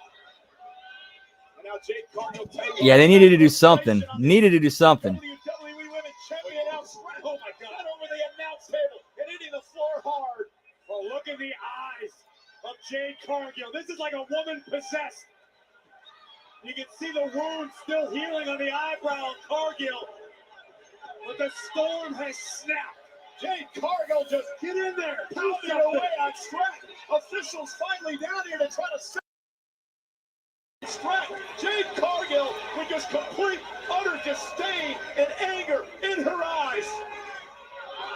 And now Jade Cargill taking Yeah, they needed to do something. Needed to do something. WWE Women's Champion out. Oh my God! Over the announce table and hitting the floor hard. Well, look at the eyes of Jade Cargill. This is like a woman possessed. You can see the wound still healing on the eyebrow of Cargill. But the storm has snapped. Jade Cargill just get in there, pounding away on Stratton. Officials finally down here to try to set Stratton. Jade Cargill with just complete, utter disdain and anger in her eyes.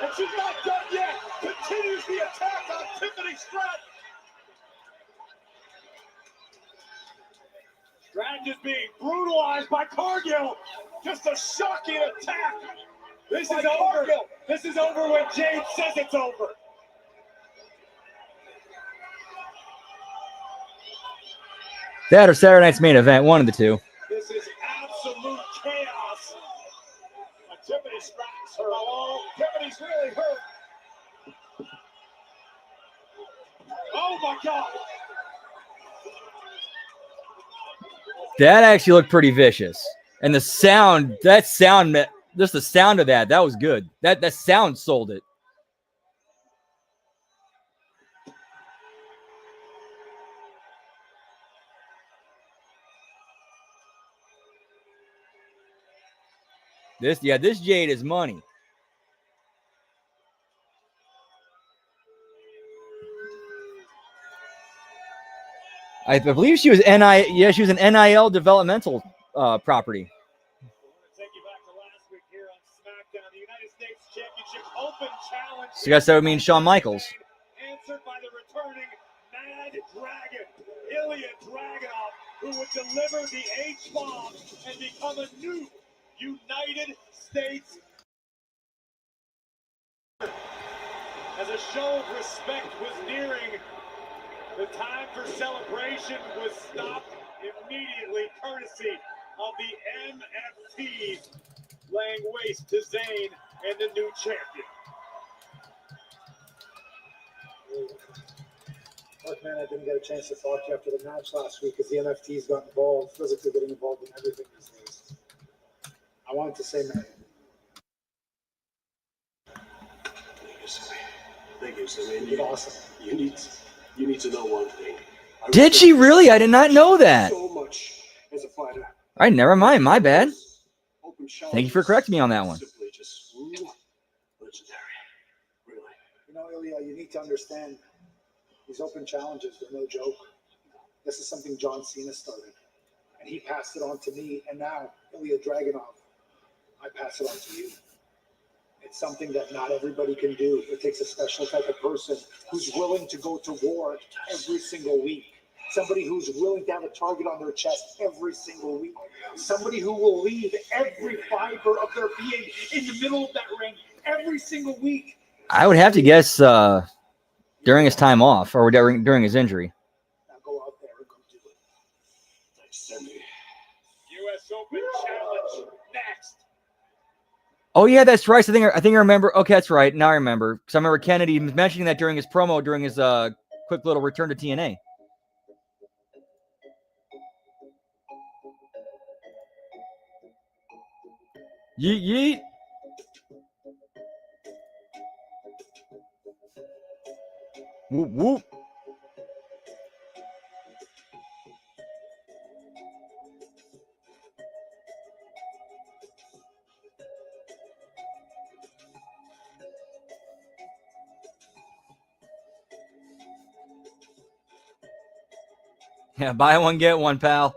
And she's not done yet. Continues the attack on Tiffany Stratton. Stratton just being brutalized by Cargill. Just a shocking attack. This by is over. Cargill. This is over when Jade says it's over. That or Saturday night's main event, one of the two. This is absolute chaos. And Tiffany Stratton's hurt. Oh, Tiffany's really hurt. Oh That actually looked pretty vicious. And the sound, just the sound of that was good. That sound sold it. This Jade is money. I believe she was she was an NIL developmental property. Take you back to last week here on SmackDown, the United States Championship Open Challenge. So I guess that would mean Shawn Michaels. Answered by the returning Mad Dragon, Ilya Dragunov, who would deliver the H-bomb and become a new United States. As a show of respect was nearing, the time for celebration was stopped immediately, courtesy of the MFT, laying waste to Zayn and the new champion. Look, man, I didn't get a chance to talk to you after the match last week because the MFT's got involved, physically getting involved in everything these days. I wanted to say, man. Thank you, Sammy. Thank you, Sammy. You did awesome. You need to know one thing. Did she really? I did not know that. So much as a fighter. All right, never mind. My bad. Open Thank you for correcting me on that one. Simply just legendary. Really. You know, Ilya, you need to understand these open challenges, they're no joke. This is something John Cena started, and he passed it on to me, and now, Ilya Dragunov, I pass it on to you. It's something that not everybody can do. It takes a special type of person who's willing to go to war every single week. Somebody who's willing to have a target on their chest every single week. Somebody who will leave every fiber of their being in the middle of that ring every single week. I would have to guess during his time off or during his injury. Now go out there and go do it. Thanks, Sammy. U.S. Open Challenge next. Oh yeah, that's right. I think I remember. Okay, that's right. Now I remember because I remember Kennedy mentioning that during his promo during his quick little return to TNA. Yeet yeet. Whoop whoop. Yeah, buy one, get one, pal.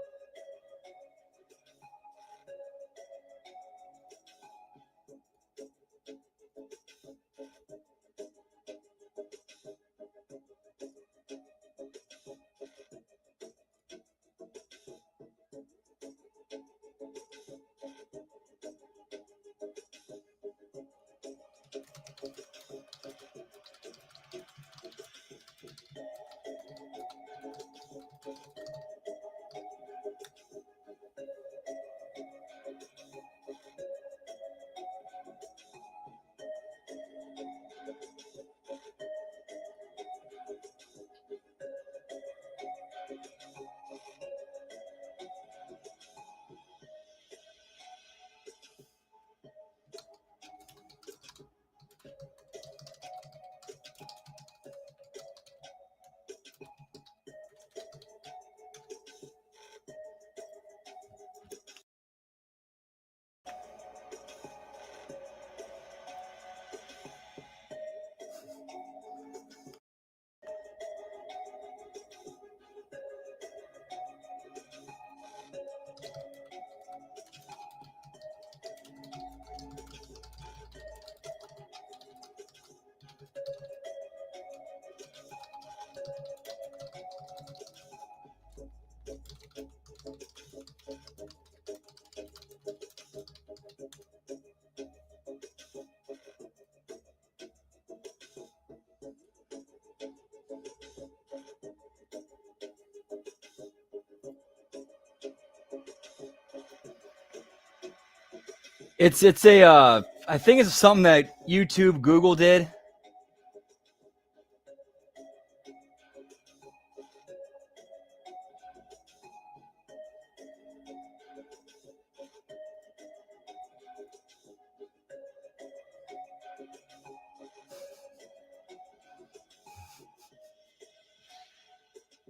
It's a I think it's something that YouTube, Google did.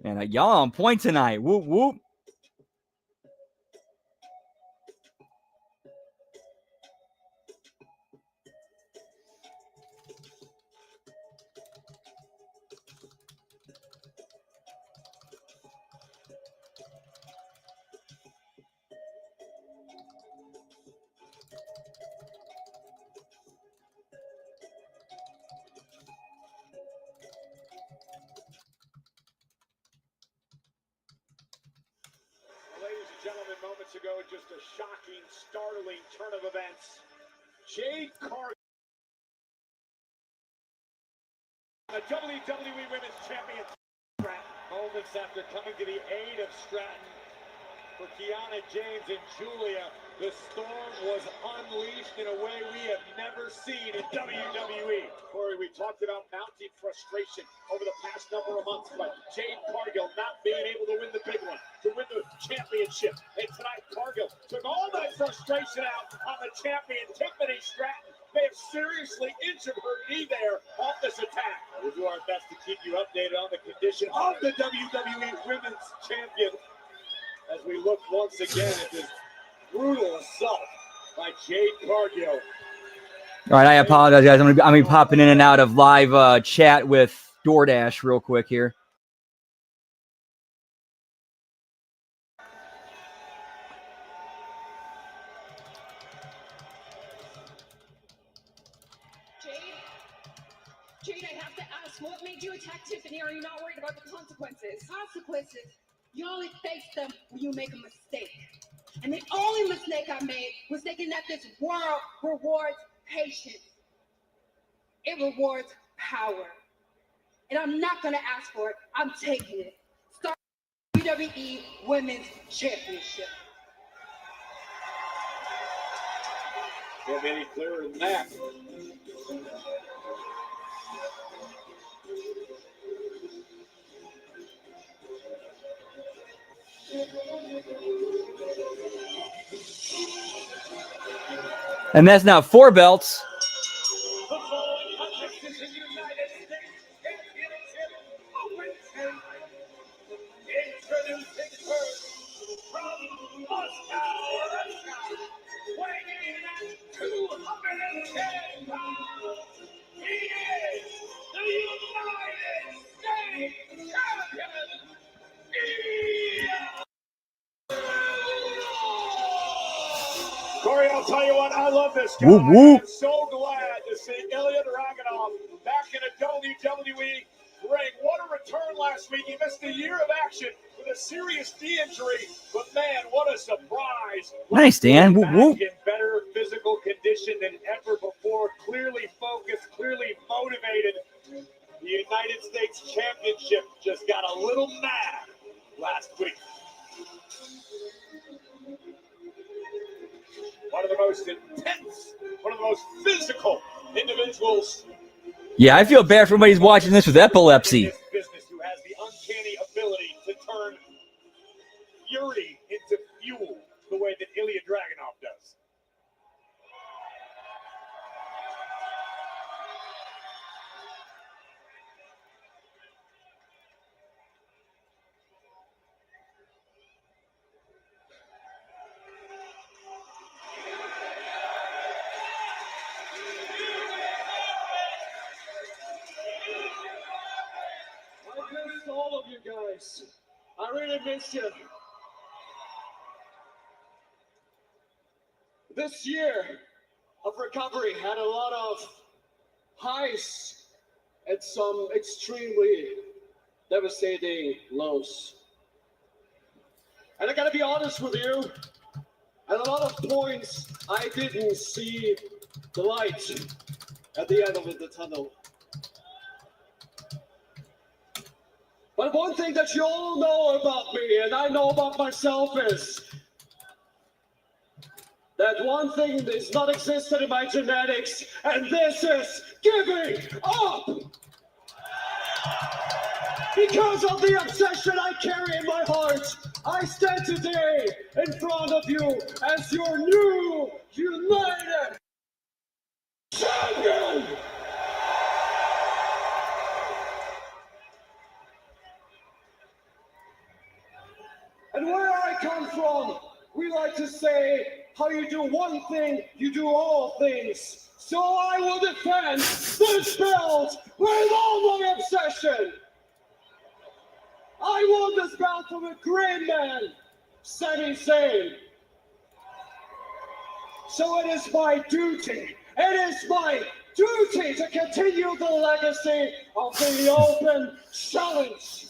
And y'all on point tonight. Whoop, whoop. Ladies and gentlemen, moments ago, just a shocking, startling turn of events. Jade Cargill, the WWE Women's Champion. Moments after coming to the aid of Stratton for Kiana James and Julia, the storm was unleashed in a way we have never seen in WWE. Corey, we talked about mounting frustration over the past number of months, but Jade Cargill not being able to win the big one, to win the championship. And tonight, Cargill took all that frustration out on the champion, Tiffany Stratton. They have seriously injured her knee there off this attack. We'll do our best to keep you updated on the condition of the WWE Women's Champion as we look once again at this brutal assault by Jade Cargill. All right, I apologize, guys. I'm gonna be popping in and out of live chat with DoorDash real quick here. Jade, I have to ask, what made you attack Tiffany? Are you not worried about the consequences? Consequences? You only face them when you make a mistake. And the only mistake I made was thinking that this world rewards patience. It rewards power. And I'm not going to ask for it. I'm taking it. Start WWE Women's Championship. Can't be any clearer than that. And that's now 4 belts. Corey, I'll tell you what, I love this guy. Whoop, whoop. I'm so glad to see Ilya Dragunov back in a WWE ring. What a return last week. He missed a year of action with a serious knee injury, but man, what a surprise. Nice, Dan. Whoop, Back whoop. in better physical condition than ever before. Clearly focused, clearly motivated. The United States Championship just got a little mad last week. One of the most intense, one of the most physical individuals. Yeah, I feel bad for somebody who's watching this with epilepsy. In this business, who has the uncanny ability to turn fury into fuel the way that Ilya Dragunov does. I miss all of you guys. I really miss you. This year of recovery had a lot of highs and some extremely devastating lows. And I gotta be honest with you, at a lot of points, I didn't see the light at the end of the tunnel. But one thing that you all know about me, and I know about myself, is that one thing is not existent in my genetics, and this is giving up! Because of the obsession I carry in my heart, I stand today in front of you as your new, united champion! I'm from, we like to say, how you do one thing, you do all things. So I will defend this belt with all my obsession. I won this belt from a great man, Sami Zayn. So it is my duty, to continue the legacy of the Open Challenge.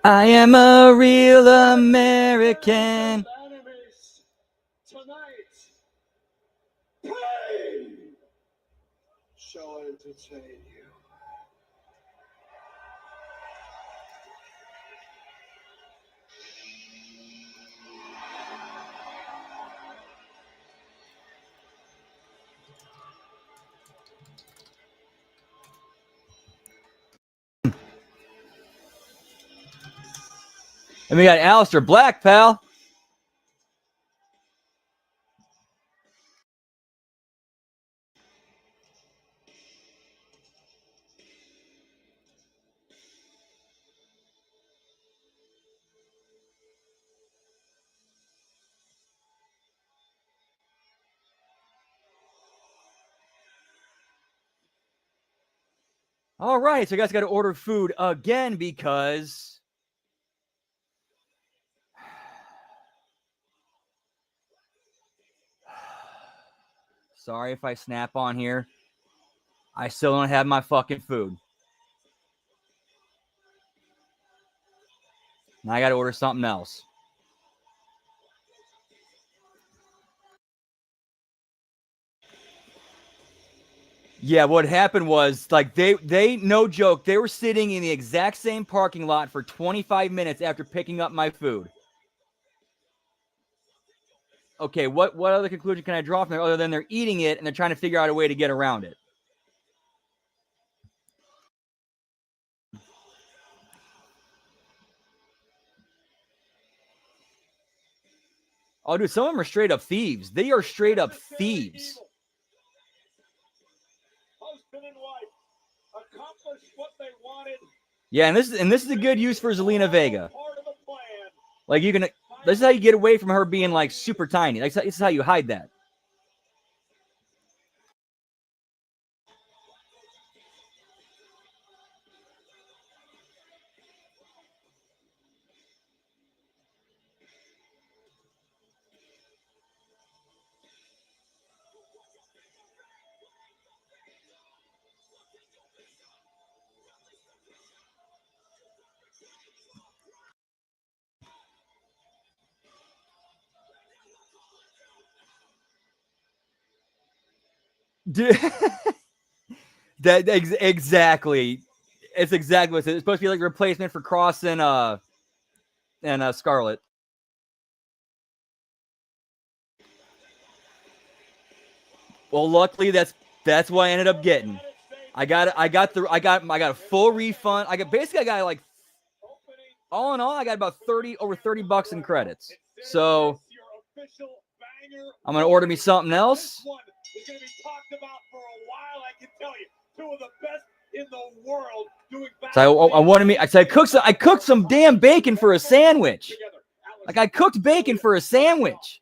I am a real American. Enemies tonight, pain shall entertain you. And we got Aleister Black, pal. All right, so you guys got to order food again because sorry if I snap on here. I still don't have my fucking food. Now I got to order something else. Yeah, what happened was like they no joke, they were sitting in the exact same parking lot for 25 minutes after picking up my food. Okay, what other conclusion can I draw from there other than they're eating it and they're trying to figure out a way to get around it? Oh, dude, some of them are straight up thieves. They are straight up thieves. Husband and wife accomplished what they wanted. Yeah, and this is a good use for Zelina Vega. Like you can, this is how you get away from her being like super tiny. Like this is how you hide that. Dude, exactly. It's exactly what it's supposed to be like a replacement for Cross and Scarlet. Well, luckily that's what I ended up getting. I got a full refund. I got like all in all, I got about over 30 bucks in credits. So I'm gonna order me something else. Is going to be talked about for a while, I can tell you. Two of the best in the world doing So I wanted me. I cooked some damn bacon for a sandwich. Like I cooked bacon for a sandwich.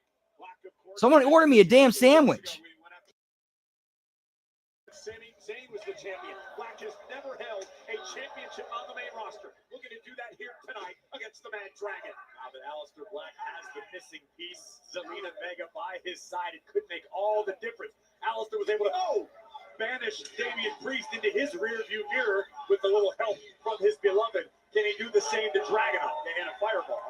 Someone ordered me a damn sandwich. Sami Zayn was the champion. Black has never held a championship on the main roster. Looking to do that here tonight against the Mad Dragon. Now that Aleister Black has the missing piece, Zelina Vega by his side, it could make all the difference. Aleister was able to banish Damian Priest into his rearview mirror with a little help from his beloved. Can he do the same to Dragunov? They had a fireball.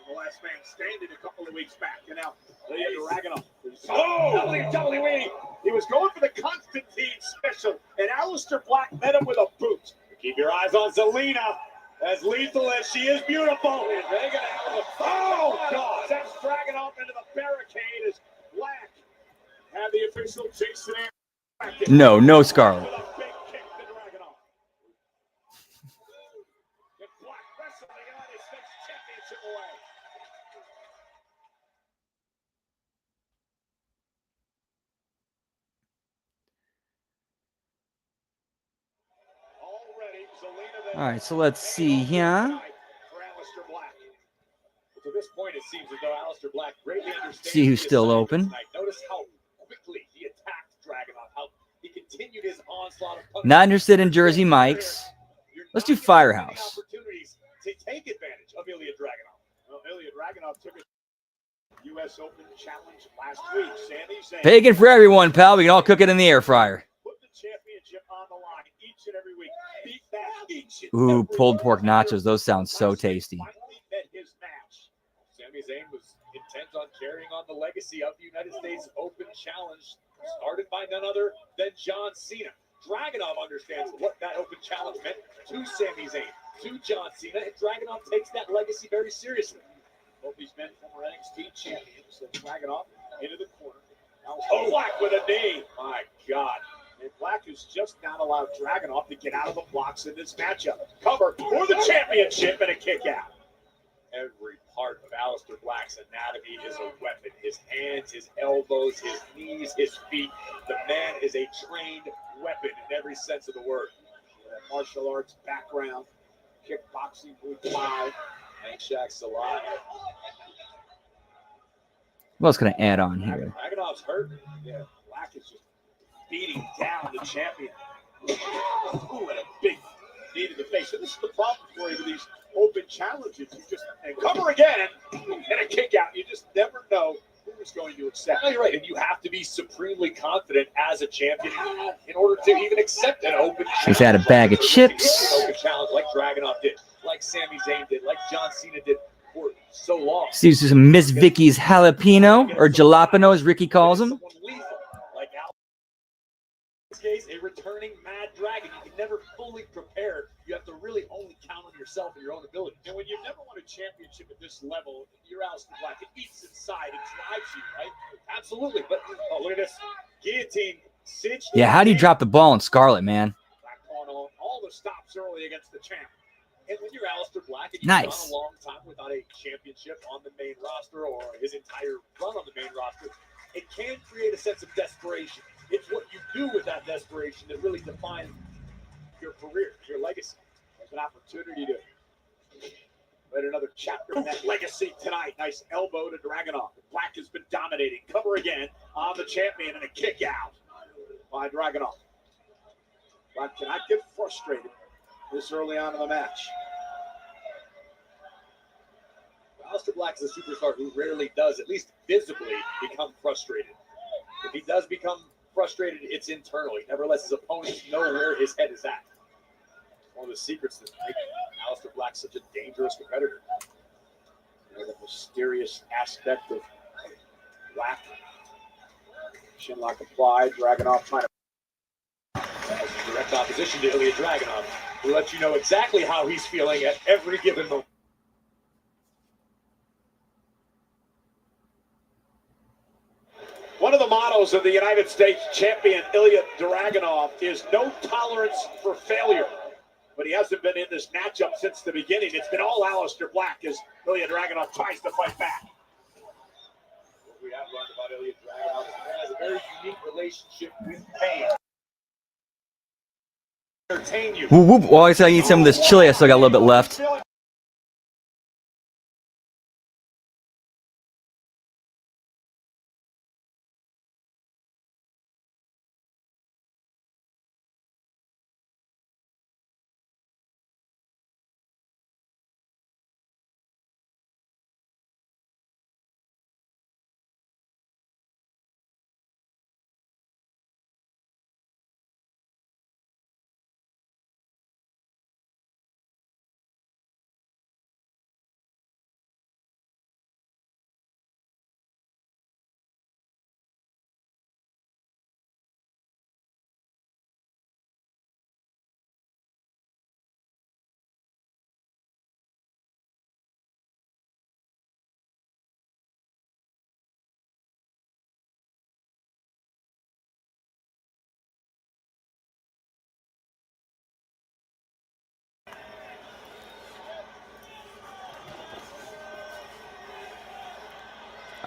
The last man standing a couple of weeks back. And now Dragunov. WWE. He was going for the Constantine special. And Aleister Black met him with a boot. Keep your eyes on Zelina. As lethal as she is beautiful. Oh, God. Sends Dragunov into the barricade as Black had the official Jason. No Scarlet. All right, so let's see here. Aleister Black. But to this point, it seems as though Aleister Black greatly understands. See who's the still assignment open. tonight. Notice how quickly he attacked Dragunov, how he continued his onslaught of punishment. Not interested in Jersey Mikes. Let's do Firehouse. Opportunities to take advantage of Ilya Dragunov. Well, Ilya Dragunov took a U.S. Open challenge last week. Sami Zayn. Bacon for everyone, pal. We can all cook it in the air fryer. Put the championship on the line each and every week. Beat that each and Ooh, every pulled pork week. nachos. Those sound so tasty. Finally met his match. Sami Zayn was intent on carrying on the legacy of the United States Open Challenge, started by none other than John Cena. Dragunov understands what that Open Challenge meant to Sami Zayn, to John Cena, and Dragunov takes that legacy very seriously. Both these men former NXT champions. And Dragunov into the corner. Now Black with a knee. My God. And Black has just not allowed Dragunov to get out of the blocks in this matchup. Cover for the championship and a kick out. Every part of Aleister Black's anatomy is a weapon. His hands, his elbows, his knees, his feet. The man is a trained weapon in every sense of the word. With a martial arts background, kickboxing, Muay Thai, and Shaq's a lot. What else can I add on here? Dragunov's hurt. Yeah, Black is just beating down the champion. Ooh, and a big knee to the face. And this is the problem for you with these open challenges. You just and cover again and a kick out. You just never know who's going to accept. No, you're right. And you have to be supremely confident as a champion in order to even accept an open challenge. He's had a bag of chips. An open challenge like Dragunov did, like Sami Zayn did, like John Cena did for so long. See some Miss Vicky's jalapeno, or jalapeno as Ricky calls him. Like Al. In this case, a returning Mad Dragon. You can never fully prepare. You have to really only count on yourself and your own ability. And when you've never won a championship at this level, you're Aleister Black. It eats inside. It drives you, right? Absolutely. But oh, look at this guillotine cinch. Yeah, how do you drop the ball in Scarlet, man? Black on all the stops early against the champ. And when you're Aleister Black and you've Nice. gone a long time without a championship on the main roster or his entire run on the main roster, it can create a sense of desperation. It's what you do with that desperation that really defines your career, your legacy. There's an opportunity to write another chapter in that legacy tonight. Nice elbow to Dragunov. Black has been dominating. Cover again on the champion and a kick out by Dragunov. Black cannot get frustrated this early on in the match. Aleister Black is a superstar who rarely does, at least visibly, become frustrated. If he does become frustrated, it's internal. He never lets his opponents know where his head is at. One of the secrets that make Aleister Black such a dangerous competitor. You know, the mysterious aspect of Black. Shinlock applied, Dragunov trying to direct opposition to Ilya Dragunov. We'll let you know exactly how he's feeling at every given moment. One of the mottos of the United States champion Ilya Dragunov is no tolerance for failure. But he hasn't been in this matchup since the beginning. It's been all Aleister Black as Ilya Dragunov tries to fight back. What we have learned about Ilya Dragunov is he has a very unique relationship with pain. Entertain you. Whoop, whoop. Well, I said I eat some of this chili. I still got a little bit left.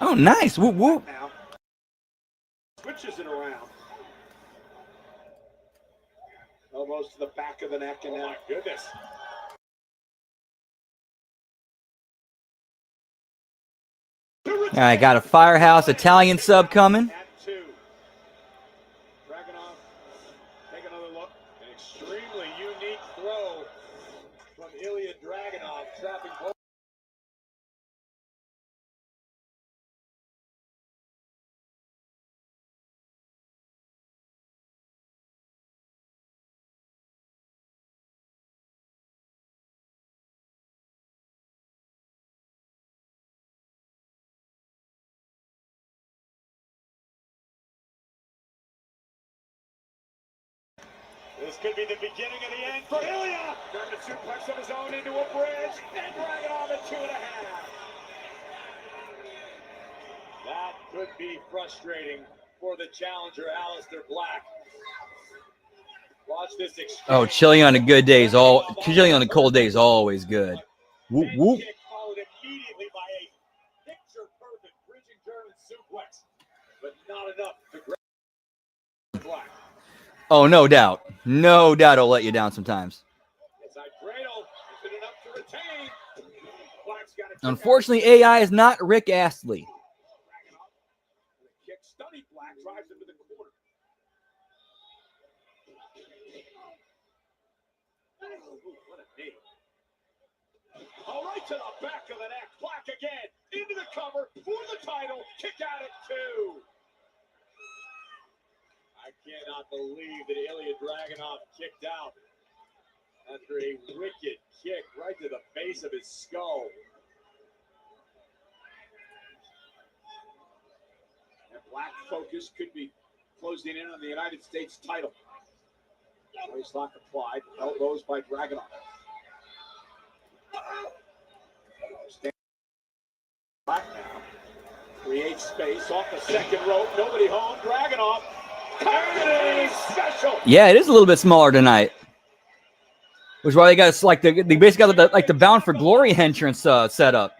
Oh, nice. Whoop, whoop. Now, switches it around. Elbows to the back of the neck, and now, goodness. All right, got a Firehouse Italian sub coming. At 2. Dragunov, take another look. An extremely unique throw from Ilya Dragunov, trapping both. This could be the beginning of the end for Ilya. German suplex of his own into a bridge, and Dragunov at 2.5. That could be frustrating for the challenger, Aleister Black. Watch this exchange. Oh, chili on a good day is chili on a cold day is always good. Whoop whoop. Kick followed immediately by a picture-perfect bridging German suplex, but not enough to grab Black. Oh, no doubt. No doubt it'll let you down sometimes. Inside cradle, is it enough to retain? Black's got it. Unfortunately, AI is not Rick Astley. Kick stunning. Black drives into the corner. Ooh, what a knee. All right to the back of the neck. Black again into the cover for the title. Kick out at 2. I cannot believe that Ilya Dragunov kicked out after a wicked kick right to the base of his skull. And Black focus could be closing in on the United States title. Waistlock applied, elbows by Dragunov. Black now creates space off the second rope. Nobody home. Dragunov. Special. Yeah, it is a little bit smaller tonight. Which is why they got like they basically got the Bound for Glory entrance set up.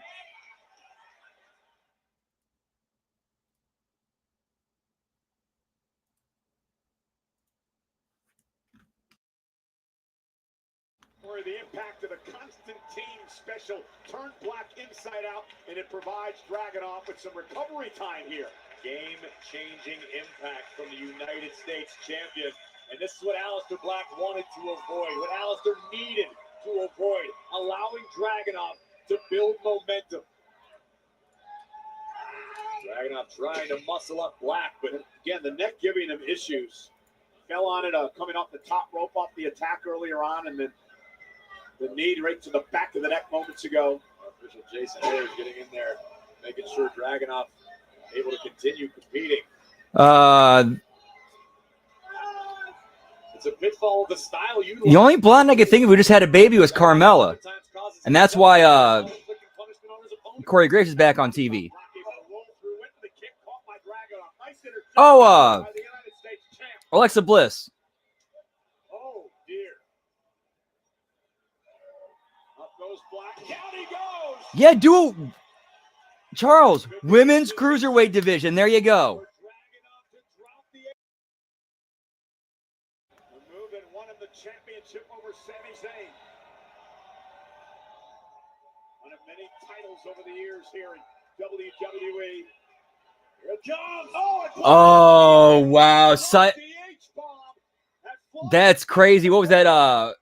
The impact of the Constantine special turned Black inside out, and it provides Dragunov with some recovery time here. Game-changing impact from the United States champion. And this is what Aleister Black wanted to avoid, what Aleister needed to avoid, allowing Dragunov to build momentum. Dragunov trying to muscle up Black, but again, the neck giving him issues. Fell on it coming off the top rope off the attack earlier on, and then the knee right to the back of the neck moments ago. Official Jason Ayers getting in there, making sure Dragunov able to continue competing. It's a pitfall of the style The only blonde I could think of who just had a baby was Carmella. And that's why Corey Graves is back on TV. Oh, Alexa Bliss. Oh, dear. Up goes Black. Down he goes. Yeah, Charles, women's cruiserweight division. There you go. Remove and won him the championship over Sami Zayn. One of many titles over the years here in WWE. Oh, wow. That's crazy. What was that? I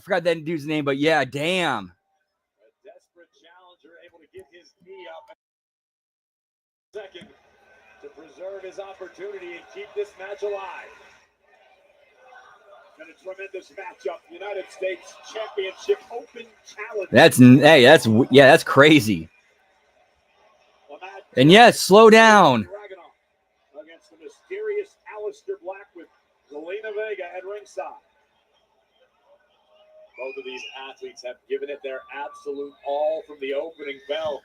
forgot that dude's name, but yeah, damn. A desperate challenger able to get his knee up second to preserve his opportunity and keep this match alive. And a tremendous matchup. United States Championship Open Challenge. That's crazy. And yes, slow down. Against the mysterious Aleister Black with Zelina Vega at ringside. Both of these athletes have given it their absolute all from the opening bell.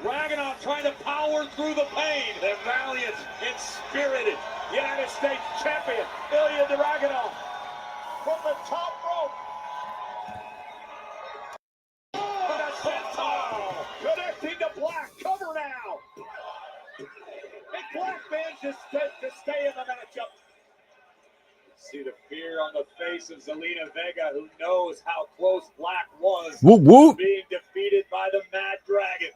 Dragunov trying to power through the pain. The valiant and spirited United States champion, Ilya Dragunov, from the top rope. Oh, the senton connecting to Black. Cover now. And Black manages to stay in the matchup. See the fear on the face of Zelina Vega, who knows how close Black was Whoop, whoop. to being defeated by the Mad Dragon.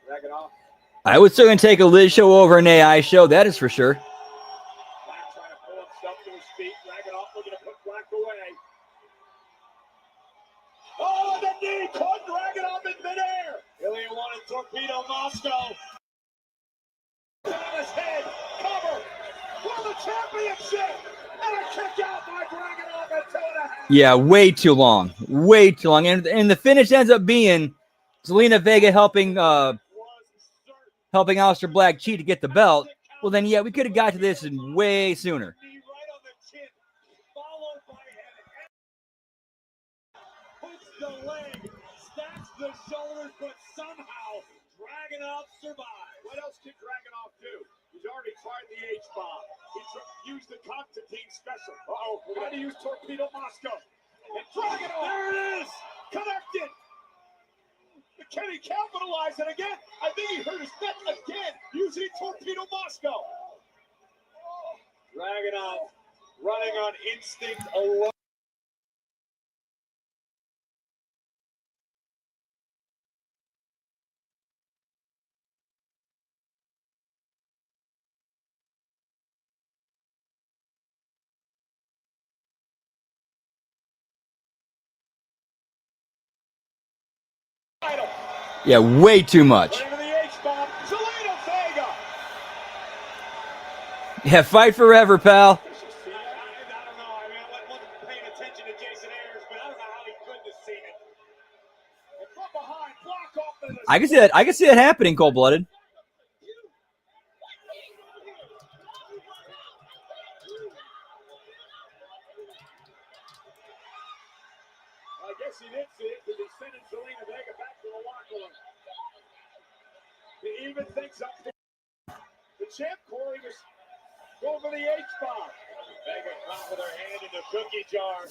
Dragunov. I would certainly take a Liz show over an AI show, that is for sure. Black trying to pull himself to his feet. Dragunov looking to put Black away. Oh, the knee caught Dragunov in midair. Ilya wanted torpedo Moscow. On his head, cover for the championship, and a kick out by Dragunov at 2.5. Yeah, way too long. Way too long. And the finish ends up being Zelina Vega helping Aleister Black cheat to get the belt. Well, then, yeah, we could have got to this in way sooner. Knee right on the chin, followed by an hooks the leg, stacks the shoulders, but somehow Dragunov survives. What else can Dragunov do? He's already tried the H-bomb. He used the Constantine special. Uh-oh, we're going to use Torpedo Moscow. And Dragunov, there it is, connected. Can he capitalize it again? I think he hurt his neck again using Torpedo Moscow. Dragunov running on instinct alone. Yeah, way too much. Into the H-bomb, Zelina Vega. Yeah, fight forever, pal. I don't know. I mean, I wasn't paying attention to Jason Ayers, but I don't know how he couldn't have seen it. And from behind, block off the I can see that. I can see that happening, cold-blooded. I guess he did see it because he sent Zelina Vega back to the locker room. He even thinks up to the champ, Corey, was going for the H-bomb. Vega caught with her hand in the cookie jar.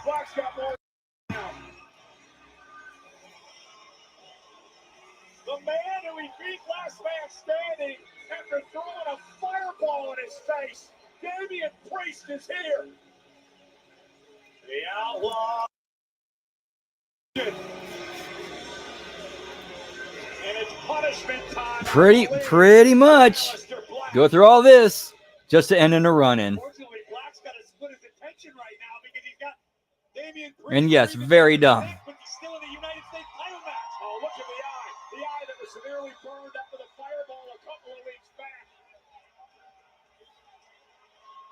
Black's got more now. The man who he beat last man standing after throwing a fireball in his face, Damian Priest, is here. The Outlaw. And it's punishment time. Pretty much. Go through all this just to end in a run-in. Unfortunately, Black's got to split his attention right now because he's got Damian Priest. And yes, very dumb. But he's still in the United States title match. Oh, look at the eye. The eye that was severely burned after the fireball a couple of weeks back.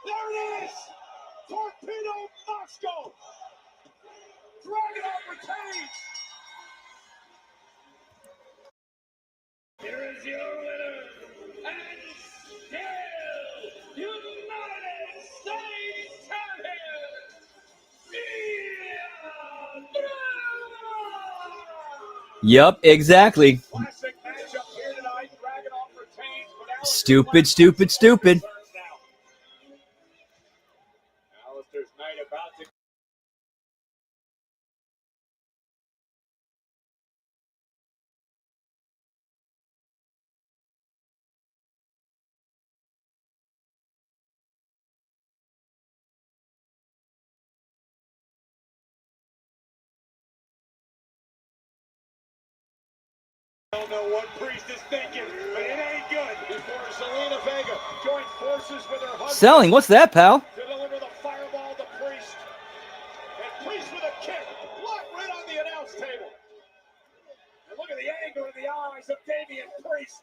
There it is! Torpedo Moscow! Dragunov retains! Here is your winner, and still United States champion, Yep, exactly. classic matchup here tonight. Dragunov retains, but Stupid, stupid, stupid. Alistair's night about to. I don't know what Priest is thinking, but it ain't good. Before Zelina Vega joins forces with her husband. Selling, what's that, pal? To deliver the fireball to Priest. And Priest with a kick. Block right on the announce table. And look at the anger in the eyes of Damian Priest.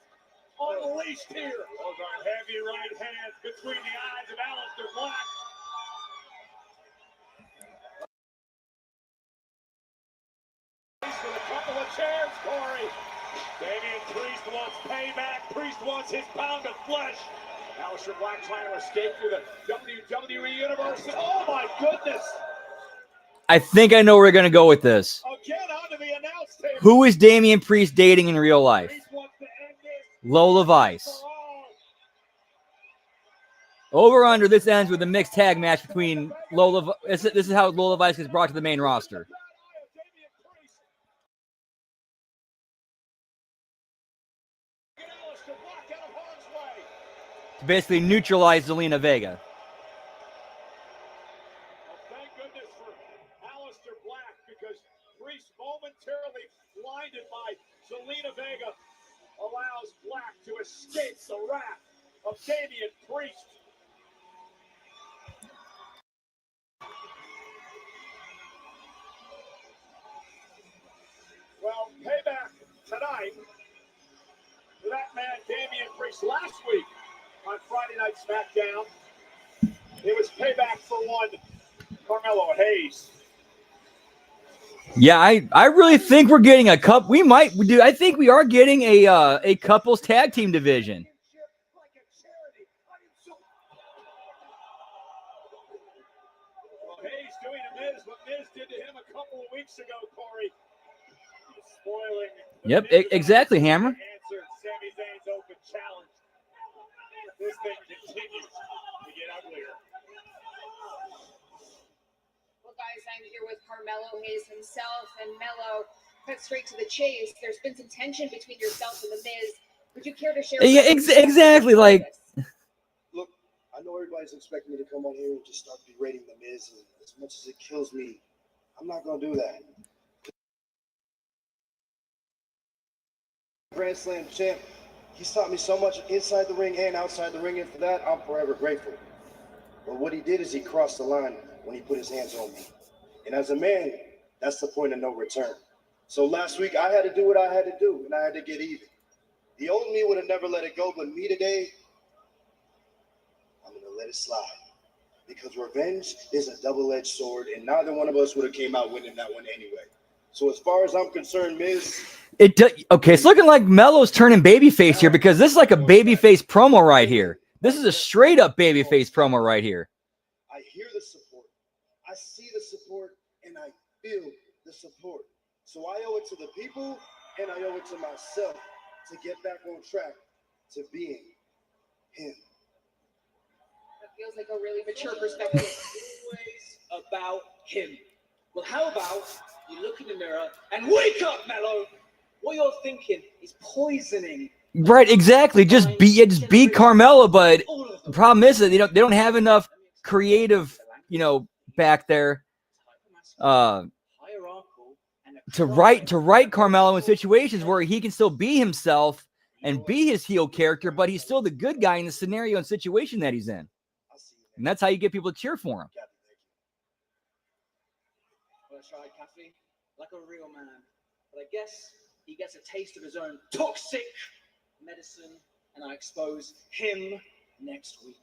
Unleashed here. Those are heavy right hands between the eyes of Aleister Black. Priest with a couple of chairs, Corey. Damian Priest wants payback. Priest wants his pound of flesh. Aleister Black trying to escape through the WWE Universe. Oh my goodness! I think I know where we're going to go with this. Again onto the announce Who is Damian Priest dating in real life? Lola Vice. Over under, this ends with a mixed tag match between Lola. This is how Lola Vice gets brought to the main roster. To basically neutralize Zelina Vega. Thank goodness for Aleister Black, because Priest, momentarily blinded by Zelina Vega, allows Black to escape the wrath of Damian Priest. Well, payback tonight for that man, Damian Priest. Last week on Friday Night SmackDown, it was payback for one Carmelo Hayes. Yeah, I really think we're getting a cup. We might do. I think we are getting a couples tag team division. Well, Hayes doing to Miz what Miz did to him a couple of weeks ago, Corey. Spoiling. Yep, exactly, Hammer. Answered Sami Zayn's open challenge. This thing continues to get uglier. Well, guys, I'm here with Carmelo Hayes himself, and Melo, cut straight to the chase. There's been some tension between yourself and the Miz. Would you care to share? Yeah, exactly. Like, Look, I know everybody's expecting me to come on here and just start berating the Miz, and as much as it kills me, I'm not gonna do that. Grand Slam champ, he's taught me so much inside the ring and outside the ring, and for that, I'm forever grateful. But what he did is he crossed the line when he put his hands on me. And as a man, that's the point of no return. So last week, I had to do what I had to do, and I had to get even. The old me would have never let it go, but me today, I'm going to let it slide. Because revenge is a double-edged sword, and neither one of us would have came out winning that one anyway. So as far as I'm concerned, Miz... Okay, it's looking like Melo's turning babyface here, because this is like a babyface promo right here. This is a straight-up babyface promo right here. I hear the support. I see the support, and I feel the support. So I owe it to the people, and I owe it to myself to get back on track to being him. That feels like a really mature perspective. Always about him. Well, how about you look in the mirror and wake up, Melo? What you're thinking is poisoning. Right, exactly. Just beat Carmelo, but the problem is that they don't have enough creative, back there, to write Carmelo in situations where he can still be himself and be his heel character, but he's still the good guy in the scenario and situation that he's in. And that's how you get people to cheer for him. Well, I tried, Kathy, like a real man. But I guess he gets a taste of his own toxic medicine, and I expose him next week.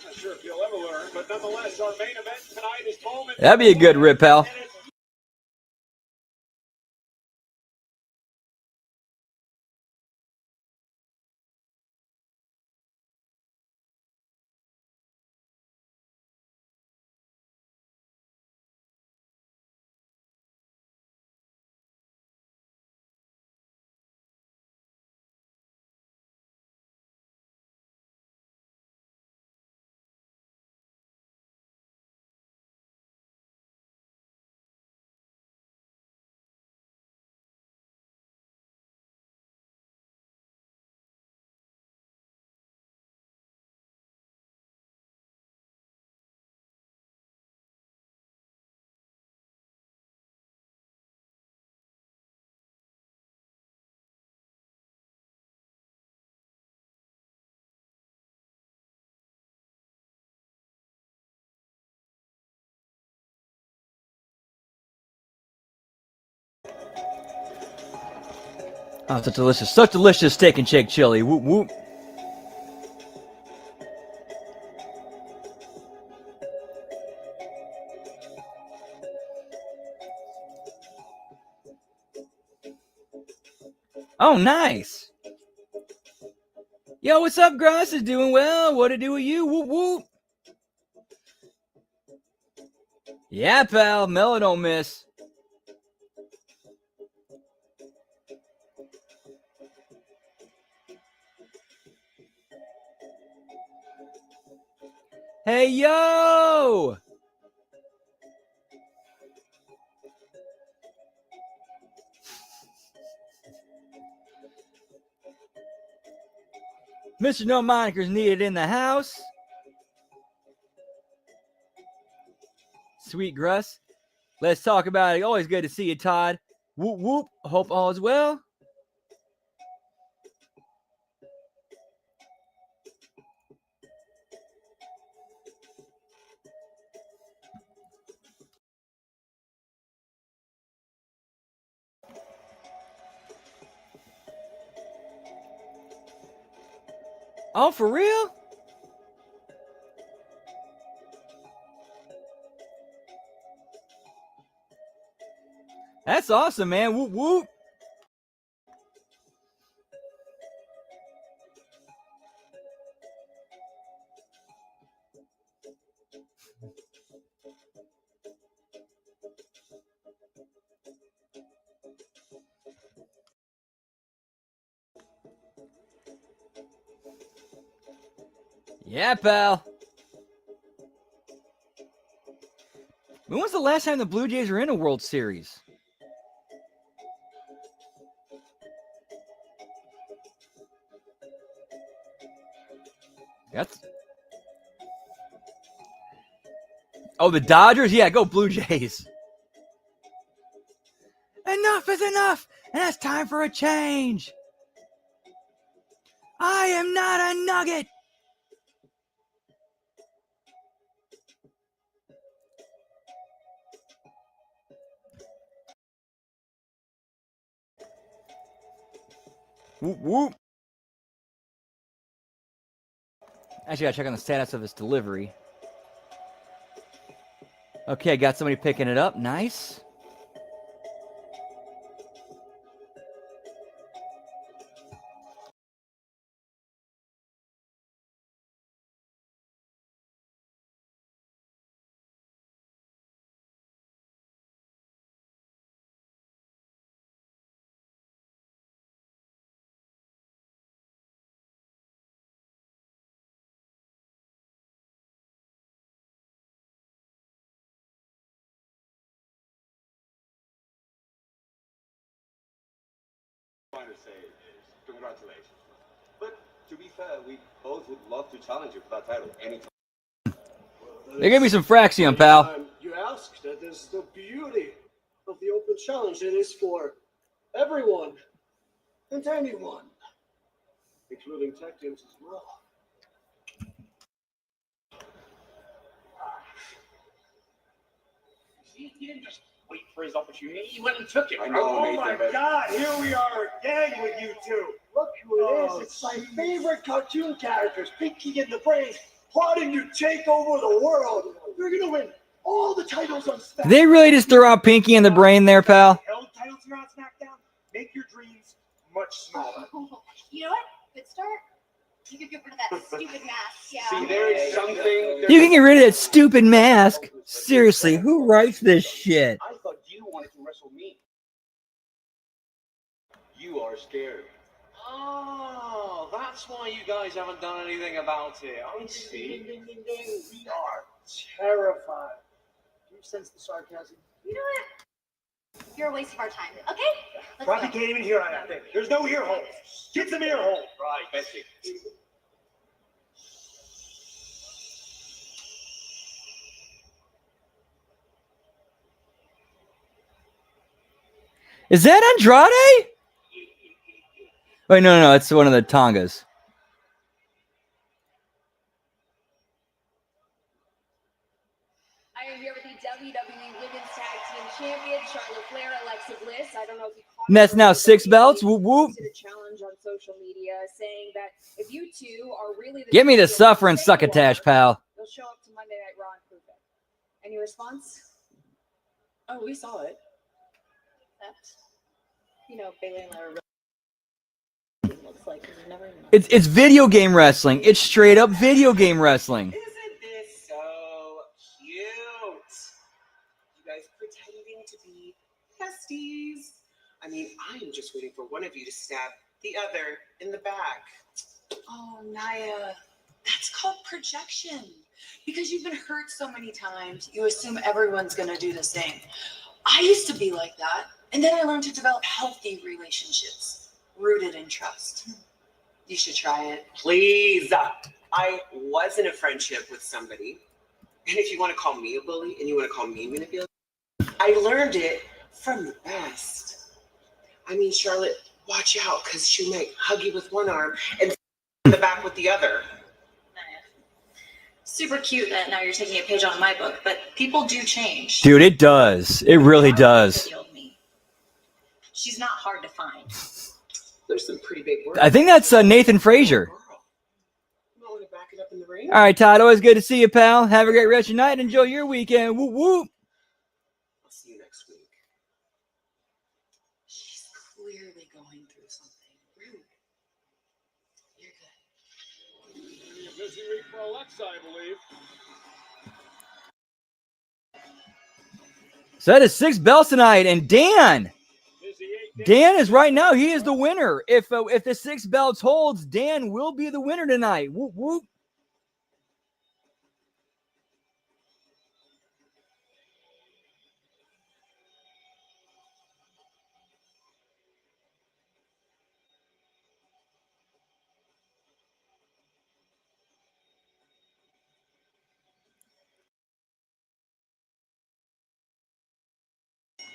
Not sure if you'll ever learn, but nonetheless, our main event tonight is moment. That'd be a good rip, pal. Oh, such delicious steak and shake chili. Whoop, whoop. Oh, nice. Yo, what's up, Gross? Is doing well. What to do with you? Whoop, whoop. Yeah, pal. Mello don't miss. Hey, yo! Mr. No Monikers needed in the house. Sweet Gruss. Let's talk about it. Always good to see you, Todd. Whoop, whoop. Hope all is well. Oh, for real? That's awesome, man. Whoop, whoop. Yeah, pal. When was the last time the Blue Jays were in a World Series? That's... Oh, the Dodgers? Yeah, go Blue Jays. Enough is enough, and it's time for a change. I am not a Nugget. Whoop, whoop. Actually, gotta check on the status of his delivery. Okay, got somebody picking it up. Nice. To say is congratulations. But to be fair, we both would love to challenge you for that title anytime. They gave me some Fraxium, pal. You asked. That is the beauty of the open challenge. It is for everyone and anyone, including tag teams as well. He didn't just wait for his opportunity. He went and took it. I know, Oh Nathan, my but God, here we are again with you two. Look who it is. Oh, It's my favorite cartoon characters, Pinky and the Brain, plotting to take over the world. You're going to win all the titles on SmackDown. Did they really just throw out Pinky in the Brain there, pal? Held titles here on SmackDown. Make your dreams much smaller. You know what? Good start. You could get rid of that stupid mask. Yeah. see, there is something. You can get rid of that stupid mask. Seriously, who writes this shit? I thought you wanted to wrestle me. You are scared. Oh, that's why you guys haven't done anything about it. I see. We are terrified. Do you sense the sarcasm? You know what? You're a waste of our time. Okay? Let's Robbie go. can't even hear on that thing. There's no ear hole. Get some ear hole. Right, Betsy. Is that Andrade? Wait, no, it's one of the Tongas. I am here with the WWE Women's Tag Team Champion, Charlotte Flair, Alexa Bliss. I don't know if you caught And that's now 6 belts. Whoop, whoop. did a challenge on social media saying that if you two are really the Give me the champions suffering that you succotash, are, pal. they'll show up to Monday Night Raw and prove it. Any response? Oh, we saw it. Except, you know, Bayley and Lara really looks like we've never even. It's video game wrestling. It's straight up video game wrestling. Isn't this so cute? besties. I mean, I am just waiting for one of you to stab the other in the back. Oh, Naya, that's called projection. Because you've been hurt so many times, you assume everyone's going to do the same. I used to be like that, and then I learned to develop healthy relationships rooted in trust. You should try it. Please. I was in a friendship with somebody, and if you want to call me a bully and you want to call me manipulative, I learned it from the best. I mean, Charlotte, watch out, because she might hug you with one arm and in the back with the other. Super cute that now you're taking a page out of my book, but people do change. Dude, it does. It really does. She's not hard to find. There's some pretty big words. I think that's Nathan Frazier. All right, Todd, always good to see you, pal. Have a great rest of your night. Enjoy your weekend. Whoop, whoop. I'll see you next week. She's clearly going through something. Rude. You're good. A busy week for Alexa, I believe. So that is 6 belts tonight, and Dan is right now. He is the winner. If the 6 belts holds, Dan will be the winner tonight. Whoop whoop.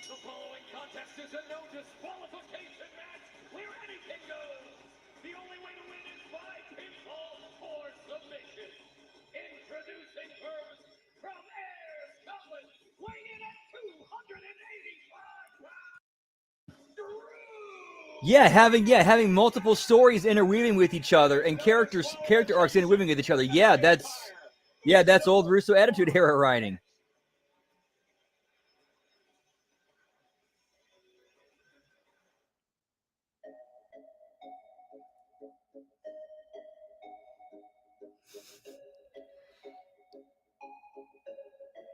The following contest is a no disqualification match where anything goes. The only way to win is by pinfall or submission. Introducing first from Ayr, Scotland, weighing in at 285 pounds. Yeah, having multiple stories interweaving with each other and character arcs interweaving with each other. Yeah, that's old Russo Attitude Era writing.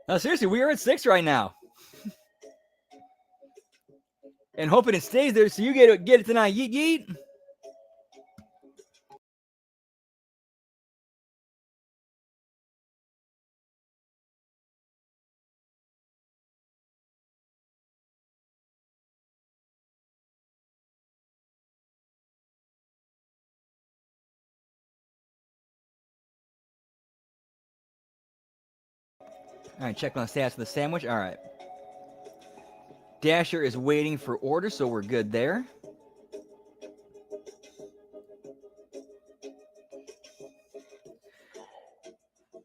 No, seriously, we are at 6 right now. And hoping it stays there so you get it tonight. Yeet, yeet. All right, check on the stats of the sandwich. All right. Dasher is waiting for order, so we're good there.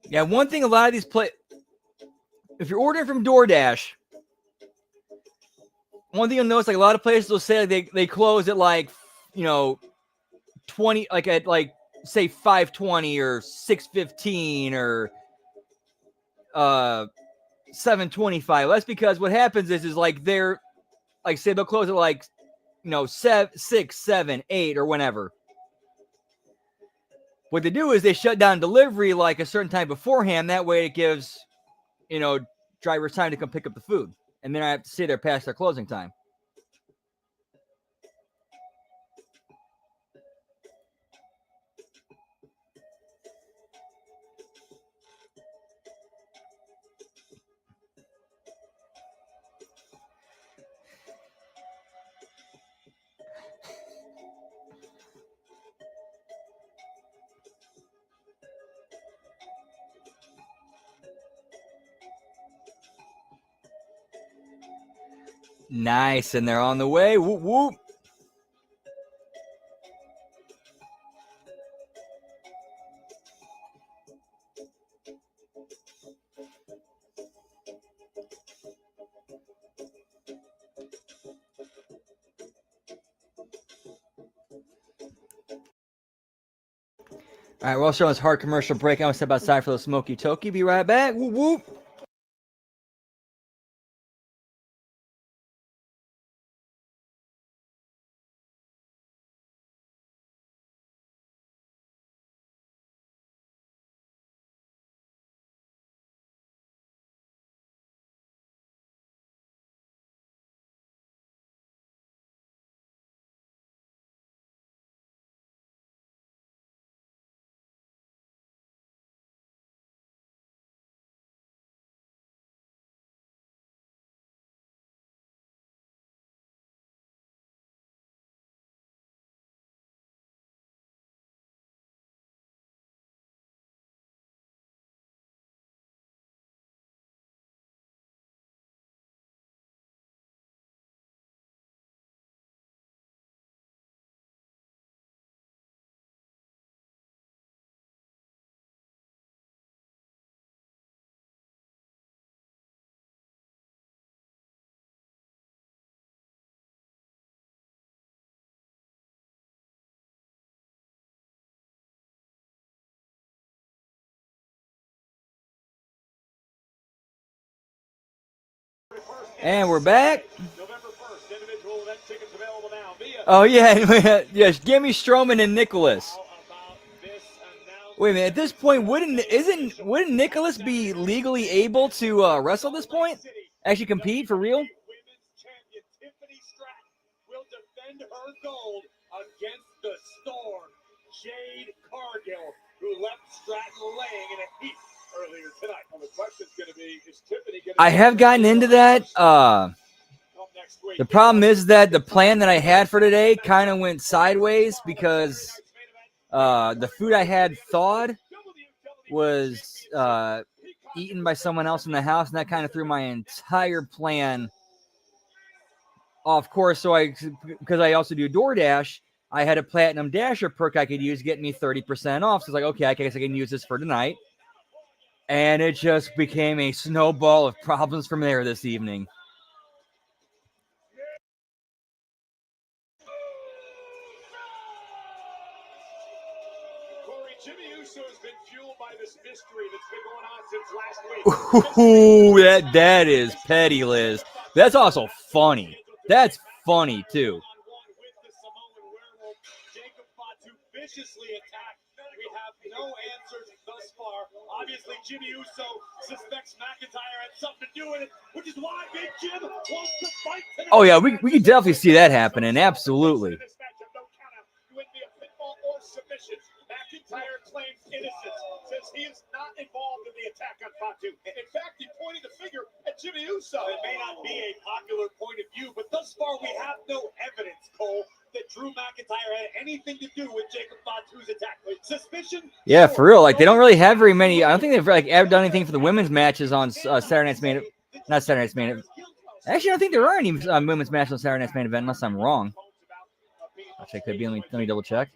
Yeah, one thing a lot of these if you're ordering from DoorDash, one thing you'll notice, like a lot of places will say they close at 20, like at say 5:20 or 6:15 or 7:25. That's because what happens is like they're like say they'll close at 6, 7, 8 or whenever. What they do is they shut down delivery like a certain time beforehand. That way it gives drivers time to come pick up the food, and then I have to stay there past their closing time. Nice, and they're on the way. Whoop, whoop. All right, we're also on this hard commercial break. I'm going to step outside for the smoky toki. Be right back. Whoop, whoop. And we're back. November 1st, individual event tickets available now via. Oh yeah, yes. Give me Strowman and Nicholas. Wait a minute. At this point, wouldn't Nicholas be legally able to wrestle at this point? Actually, compete for real? Women's champion Tiffany Stratton will defend her gold against the Storm, Jade Cargill, who left Stratton laying in a heap earlier tonight. Well, the question's going to be, is Tiffany going to... I have gotten into that. The problem is that the plan that I had for today kind of went sideways because the food I had thawed was eaten by someone else in the house, and that kind of threw my entire plan off course. So because I also do DoorDash, I had a Platinum Dasher perk I could use, get me 30% off. So it's like, okay, I guess I can use this for tonight. And it just became a snowball of problems from there this evening. Corey, Jimmy Uso has been fueled by this mystery that's been going on since last week. Ooh, that is petty, Liz. That's also funny. That's funny, too. Jacob Fatu viciously attacked. We have no answers thus far. Obviously, Jimmy Uso suspects McIntyre had something to do with it, which is why Big Jim wants to fight tonight. Oh, yeah, we can definitely see that happening. Absolutely. McIntyre claims innocence, says he is not involved in the attack on Fatu. In fact, he pointed the finger at Jimmy Uso. It may not be a popular point of view, but thus far we have no evidence, Cole, that Drew McIntyre had anything to do with Jacob Fatu's attack. Suspicion? Yeah, for real. Like, they don't really have very many. I don't think they've like ever done anything for the women's matches on Saturday Night's Main. Not Saturday Night's Main. Actually, I don't think there are any women's matches on Saturday Night's Main Event, unless I'm wrong. Actually, I could be. Let me double check.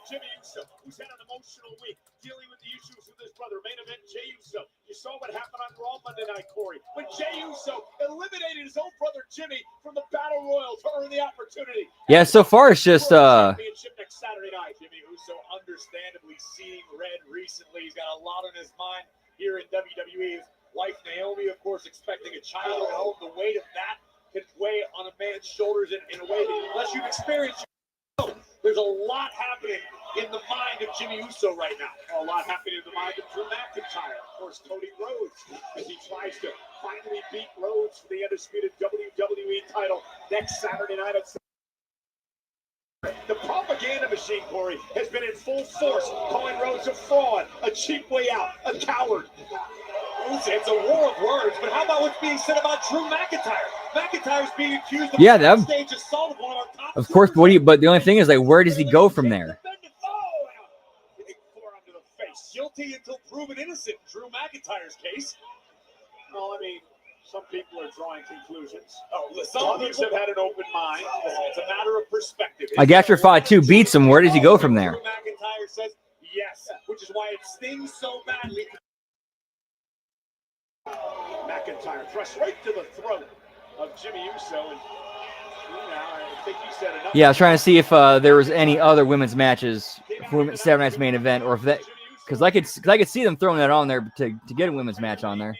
Jimmy Uso, who's had an emotional week, dealing with the issues with his brother. Main event, Jey Uso. You saw what happened on Raw Monday night, Corey, when Jey Uso eliminated his own brother Jimmy from the Battle Royal to earn the opportunity. Yeah, so far it's just Championship next Saturday night. Jimmy Uso, understandably seeing red recently. He's got a lot on his mind here in WWE. His wife Naomi, of course, expecting a child at home. The weight of that can weigh on a man's shoulders in a way that unless you've experienced. There's a lot happening in the mind of Jimmy Uso right now. A lot happening in the mind of Drew McIntyre. Of course, Cody Rhodes, as he tries to finally beat Rhodes for the undisputed WWE title next Saturday night. The propaganda machine, Corey, has been in full force, calling Rhodes a fraud, a cheap way out, a coward. It's a war of words, but how about what's being said about Drew McIntyre? McIntyre's being accused of stage assault of one of our top. Of course, but the only thing is, like, where does he go from there? Forearm to the face. Guilty until proven innocent. Drew McIntyre's case. Well, I mean, some people are drawing conclusions. Others have had an open mind. It's a matter of perspective. Like after Fatu beats him, where does he go from there? Drew McIntyre says yes, which is why it stings so badly. McIntyre thrust right to the throat of Jimmy Uso, and I think you said enough. Yeah, I was trying to see if there was any other women's matches for Saturday Night's Main Event, or if that, because I could see them throwing that on there to get a women's match on there.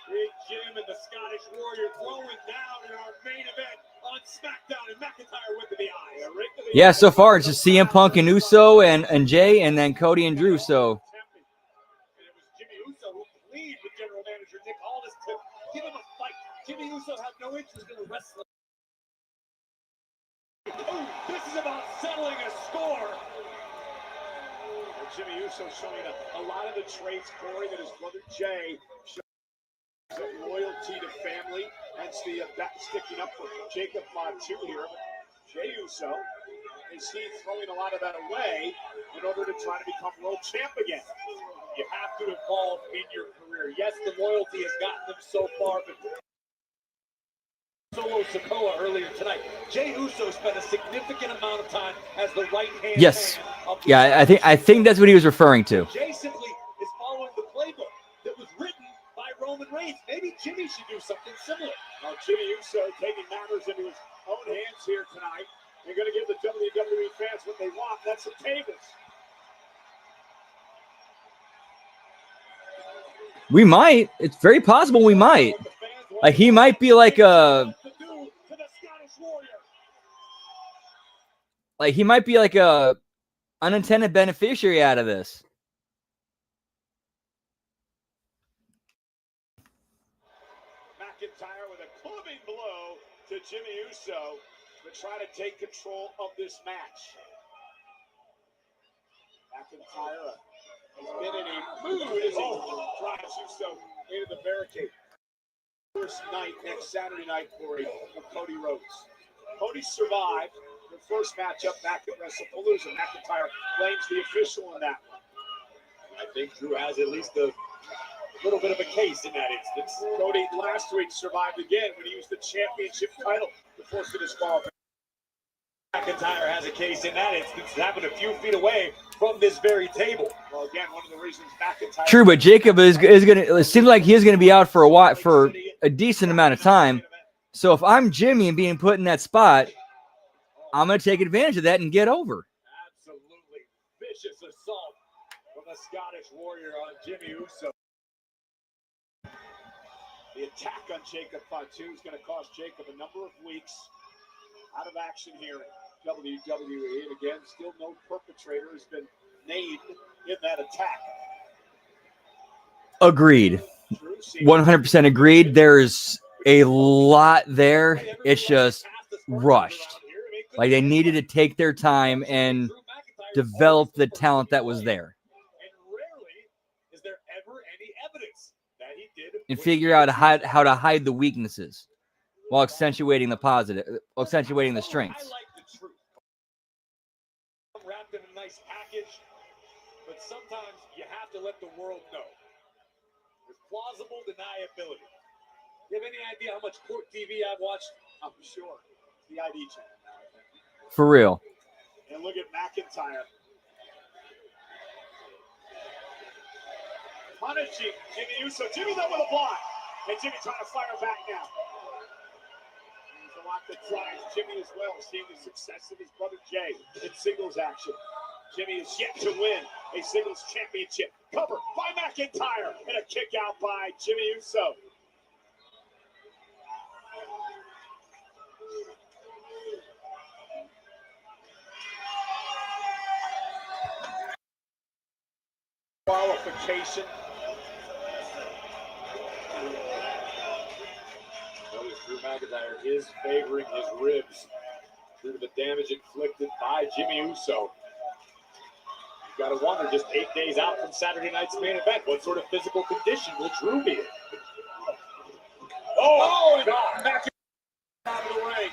Big Jim and the Scottish Warrior throwing down in our main event on SmackDown, and McIntyre went to the eye. Yeah, so far it's just CM Punk and Uso and Jay, and then Cody and Drew. So. And it was Jimmy Uso who pleaded with General Manager Nick Aldis to give him a fight. Jimmy Uso had no interest in a wrestling. Oh, this is about settling a score. And Jimmy Uso showing a lot of the traits, Corey, that his brother Jay showed. Loyalty to family, hence the sticking up for Jacob Fatu here. Jey Uso, is he throwing a lot of that away in order to try to become world champ again? You have to evolve in your career. Yes, the loyalty has gotten them so far, but Solo Sikoa earlier tonight. Jey Uso spent a significant amount of time as the right-hand Yes. man of the Yeah, I think that's what he was referring to. Jey simply is following the playbook that was written by Roman Reigns. Maybe Jimmy should do something similar. Now, Jimmy Uso taking matters into his own hands here tonight. They're going to give the WWE fans what they want. That's some tables. We might. It's very possible we might. Like he might be like a unintended beneficiary out of this. McIntyre with a clubbing blow to Jimmy Uso to try to take control of this match. McIntyre has been in a mood as he drives Uso into the barricade. First night, next Saturday night, Corey, for Cody Rhodes. Cody survived the first matchup back at WrestlePalooza. McIntyre blames the official in that one. I think Drew has at least a little bit of a case in that instance. Cody last week survived again when he used the championship title to force the disqualification. McIntyre has a case in that instance. It happened a few feet away from this very table. Well, again, one of the reasons McIntyre. True, but Jacob is going to. It seems like he's going to be out for a while, for a decent amount of time. So if I'm Jimmy and being put in that spot, I'm going to take advantage of that and get over. Absolutely vicious assault from the Scottish Warrior on Jimmy Uso. The attack on Jacob Fatu is going to cost Jacob a number of weeks out of action here in WWE. And again, still no perpetrator has been named in that attack. Agreed. 100% agreed. There's a lot there. It's just rushed. Like they needed to take their time and develop the talent that was there. And rarely is there ever any evidence that he did. And figure out how to hide the weaknesses while accentuating the positive, accentuating the strengths. I like the truth. Wrapped in a nice package, but sometimes you have to let the world know. There's plausible deniability. You have any idea how much court TV I've watched? I'm sure. It's the ID channel now, I think. For real. And look at McIntyre. Punishing Jimmy Uso. Jimmy's up with a block. And Jimmy trying to fire back now. There's a lot that drives Jimmy as well, seeing the success of his brother Jay in singles action. Jimmy is yet to win a singles championship. Cover by McIntyre and a kick out by Jimmy Uso. Qualification. Notice Drew McIntyre is favoring his ribs due to the damage inflicted by Jimmy Uso. You got to wonder, just 8 days out from Saturday night's main event, what sort of physical condition will Drew be in? Oh, God! Back out of the ring.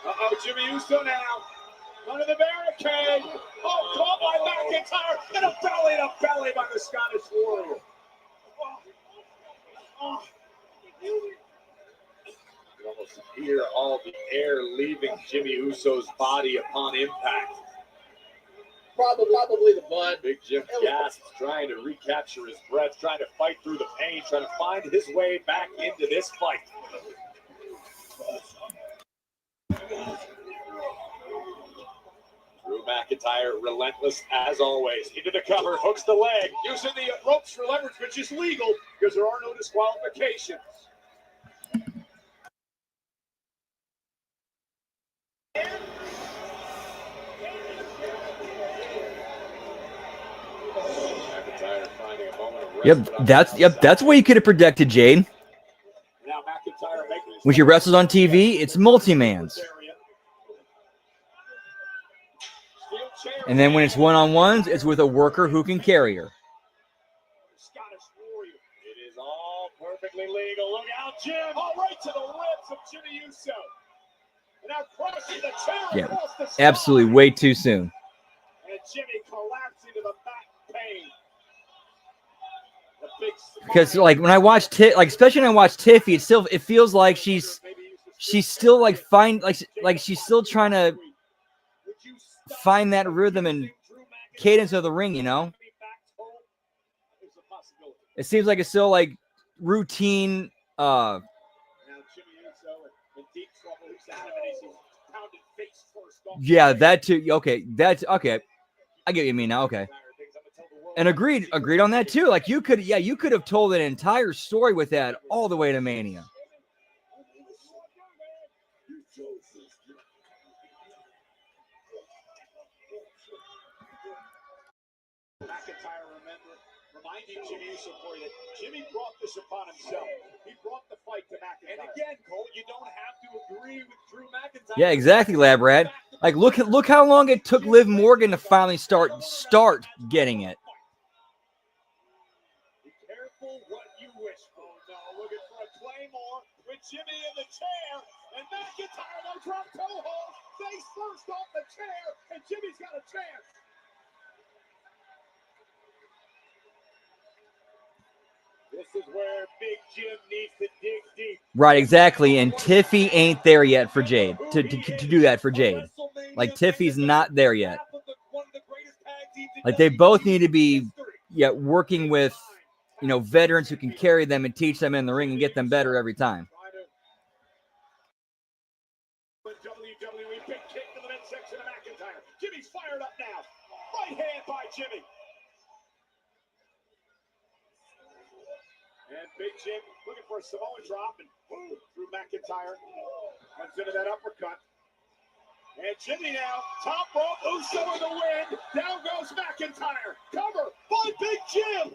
Uh-oh, Jimmy Uso now. Under the barricade. Oh, caught by McIntyre. And a belly-to-belly by the Scottish Warrior. Oh. You can almost hear all the air leaving Jimmy Uso's body upon impact. Probably the blood. Big Jim gasps, trying to recapture his breath, trying to fight through the pain, trying to find his way back into this fight. Drew McIntyre, relentless as always. Into the cover, hooks the leg, using the ropes for leverage, which is legal because there are no disqualifications. McIntyre finding a moment of rest. That's what you could have predicted, Jade. Now McIntyre making his When she wrestles on TV, it's multi-mans. And then when it's one-on-ones, it's with a worker who can carry her. Scottish Warrior. It is all perfectly legal. Look out, Jim. All right to the ribs of Jimmy Uso. And now crushing the chair. Yeah, absolutely way too soon. And Jimmy collapsing to the back pain. The big Because like when I watch especially when I watch Tiffy, it feels like she's still like she's still trying to find that rhythm and cadence of the ring, you know? It seems like it's still like routine Uh, yeah, that too. Okay, that's okay. I get what you mean now. Okay. And agreed on that too. Like you could have told an entire story with that all the way to Mania. McIntyre, reminding Jimmy Uso for you that Jimmy brought this upon himself. He brought the fight to McIntyre. And again, Cole, you don't have to agree with Drew McIntyre. Yeah, exactly, Lab Rat. Like look how long it took Liv Morgan to finally start getting it. Be careful what you wish for. No, looking for a Claymore with Jimmy in the chair. And McIntyre, no drop toe hold. Face first off the chair. And Jimmy's got a chance. This is where Big Jim needs to dig deep. Right, exactly. And Tiffy ain't there yet for Jade to do that for Jade. Like Tiffy's not there yet. Like they both need to be working with veterans who can carry them and teach them in the ring and get them better every time. WWE big kick to the midsection of McIntyre. Jimmy's fired up now. Right hand by Jimmy. And Big Jim looking for a Samoan drop and boom, through McIntyre. Comes into that uppercut. And Jimmy now, top rope, Uso in the wind. Down goes McIntyre. Cover by Big Jim.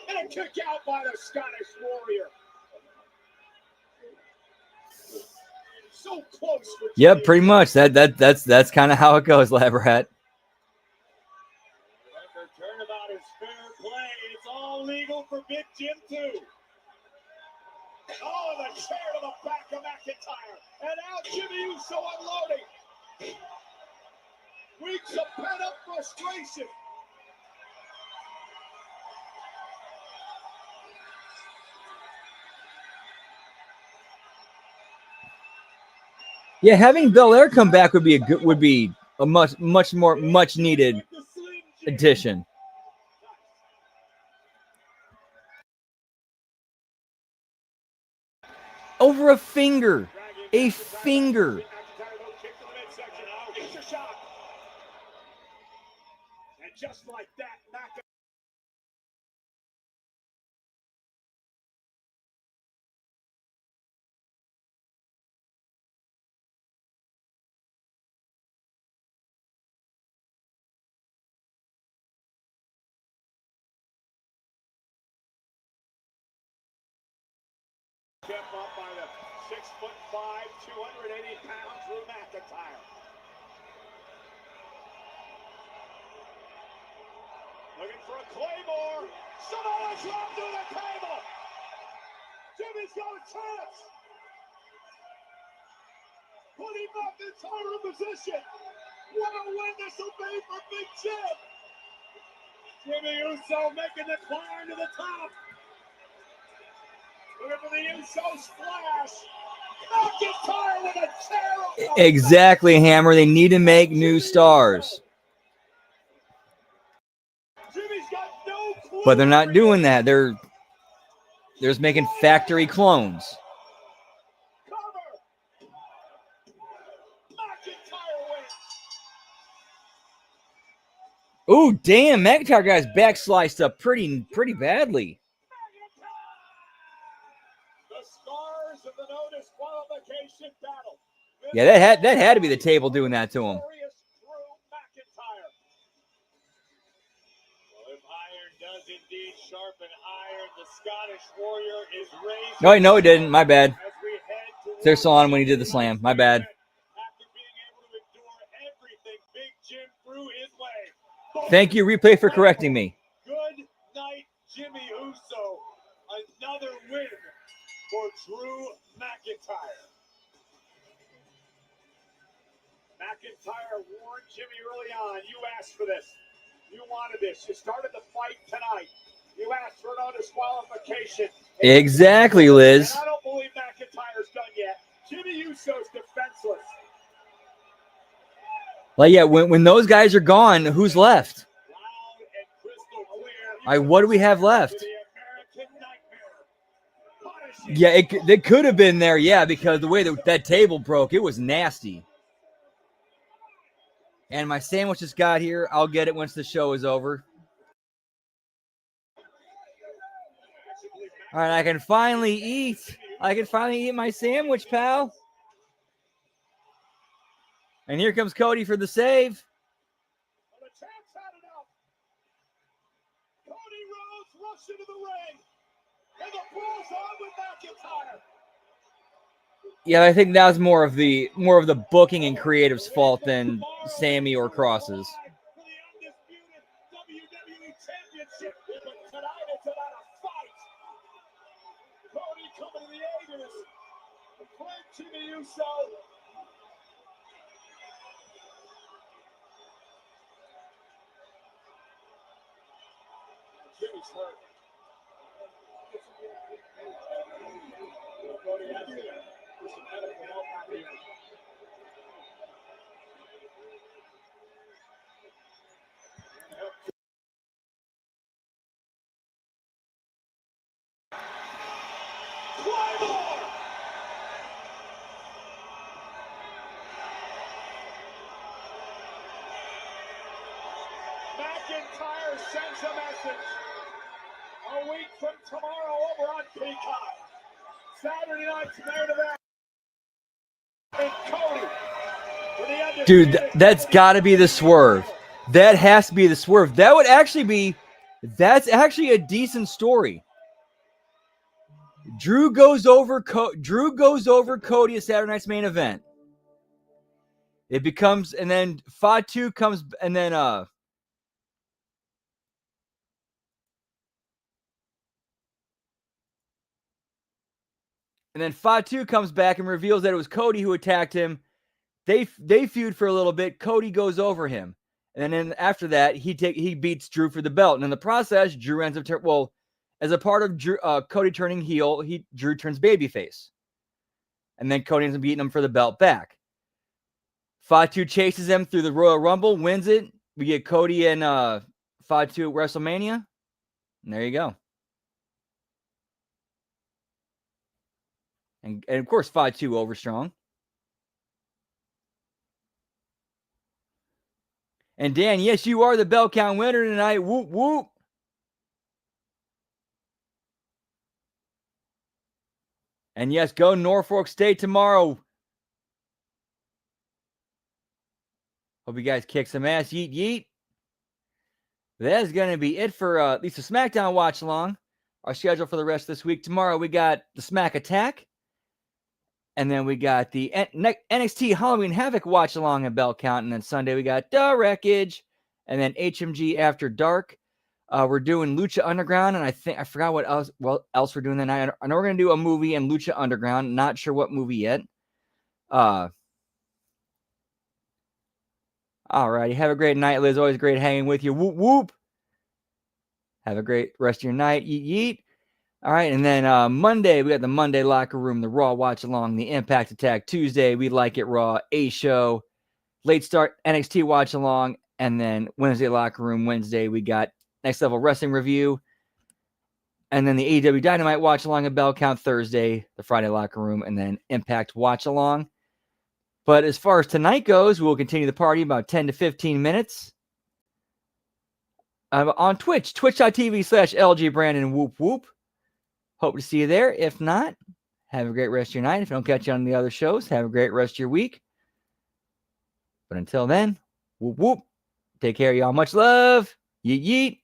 And a kick out by the Scottish Warrior. So close. Yep, pretty much. That's kind of how it goes, Lab Rat. Turnabout is fair play. It's all legal for Big Jim too. Oh, the chair to the back of McIntyre. And now Jimmy Uso unloading. Weeks of pent-up frustration. Yeah, having Belair come back would be a much more needed addition. Over a finger. A finger. And just like that, kept up by the 6'5", 280-pound Drew McIntyre. Looking for a Claymore. Samoa drop to the table. Jimmy's got a chance. Putting McIntyre in position. What a win this will be for Big Jim. Jimmy Uso making the climb to the top. Looking for the Uso splash. McIntyre with a chair. Exactly, Hammer. They need to make new stars. Jimmy's got no clue. But they're not doing that. They're just making factory clones. Cover. McIntyre wins. Ooh, damn. McIntyre guy's back sliced up pretty badly. The scars of the no disqualification battle. Yeah, that had to be the table doing that to him. If iron does indeed sharpen iron, the Scottish Warrior is raised. No, he didn't. My bad. As we head towards They're still on when he did the slam. My bad. After being able to endure everything Big Jim threw his way. Thank you, Replay, for correcting me. Good night, Jimmy Uso. Another win for Drew McIntyre. McIntyre warned Jimmy early on. You asked for this. You wanted this. You started the fight tonight. You asked for no disqualification. Exactly, Liz. And I don't believe McIntyre's done yet. Jimmy Uso's defenseless. Like, yeah, when those guys are gone, who's left? Loud and crystal clear. What do we have left? The American Nightmare. Yeah, it could have been there, yeah, because the way that table broke, it was nasty. And my sandwich just got here. I'll get it once the show is over. All right, I can finally eat. I can finally eat my sandwich, pal. And here comes Cody for the save. Well, the champ's had enough. Cody Rhodes rushed into the ring, and the ball's on with McIntyre. Yeah, I think that was more of the booking and creative's fault than Sammy or Cross's. For the undisputed WWE Championship, but tonight it's about a fight. Cody coming to the aid of his friend Jimmy Uso. Jimmy's hurt. Cody has to do some medical help out here. Claymore! McIntyre sends a message. A week from tomorrow over on Peacock. Saturday night's main event. And Cody. For the undisputed Dude, that's got to be the swerve. That has to be the swerve. That would actually be. That's actually a decent story. Drew goes over Cody at Saturday night's main event. It becomes, and then Fatu comes, and then Fatu comes back and reveals that it was Cody who attacked him. They feud for a little bit. Cody goes over him, and then after that, he beats Drew for the belt. And in the process, Drew ends up as a part of Drew, Cody turning heel, Drew turns babyface, and then Cody ends up beating him for the belt back. Fatu chases him through the Royal Rumble, wins it. We get Cody and Fatu at WrestleMania, and there you go. And of course, Fatu over strong. And Dan, yes, you are the bell count winner tonight. Whoop, whoop. And yes, go Norfolk State tomorrow. Hope you guys kick some ass. Yeet, yeet. That is going to be it for at least a SmackDown watch along. Our schedule for the rest of this week. Tomorrow we got the Smack Attack. And then we got the NXT Halloween Havoc watch along at Bell Count. And then Sunday we got The Wreckage. And then HMG After Dark. We're doing Lucha Underground. And I forgot what else we're doing that night. I know we're going to do a movie in Lucha Underground. Not sure what movie yet. All righty. Have a great night, Liz. Always great hanging with you. Whoop, whoop. Have a great rest of your night. Yeet, yeet. All right. And then Monday, we got the Monday Locker Room, the Raw Watch Along, the Impact Attack. Tuesday, We Like It Raw, A Show, Late Start NXT Watch Along. And then Wednesday Locker Room. Wednesday, we got Next Level Wrestling Review. And then the AEW Dynamite Watch Along at Bell Count. Thursday, the Friday Locker Room. And then Impact Watch Along. But as far as tonight goes, we'll continue the party about 10 to 15 minutes. On Twitch, twitch.tv/LGBrandon whoop whoop. Hope to see you there. If not, have a great rest of your night. If I don't catch you on the other shows, have a great rest of your week. But until then, whoop whoop. Take care, y'all. Much love. Yeet yeet.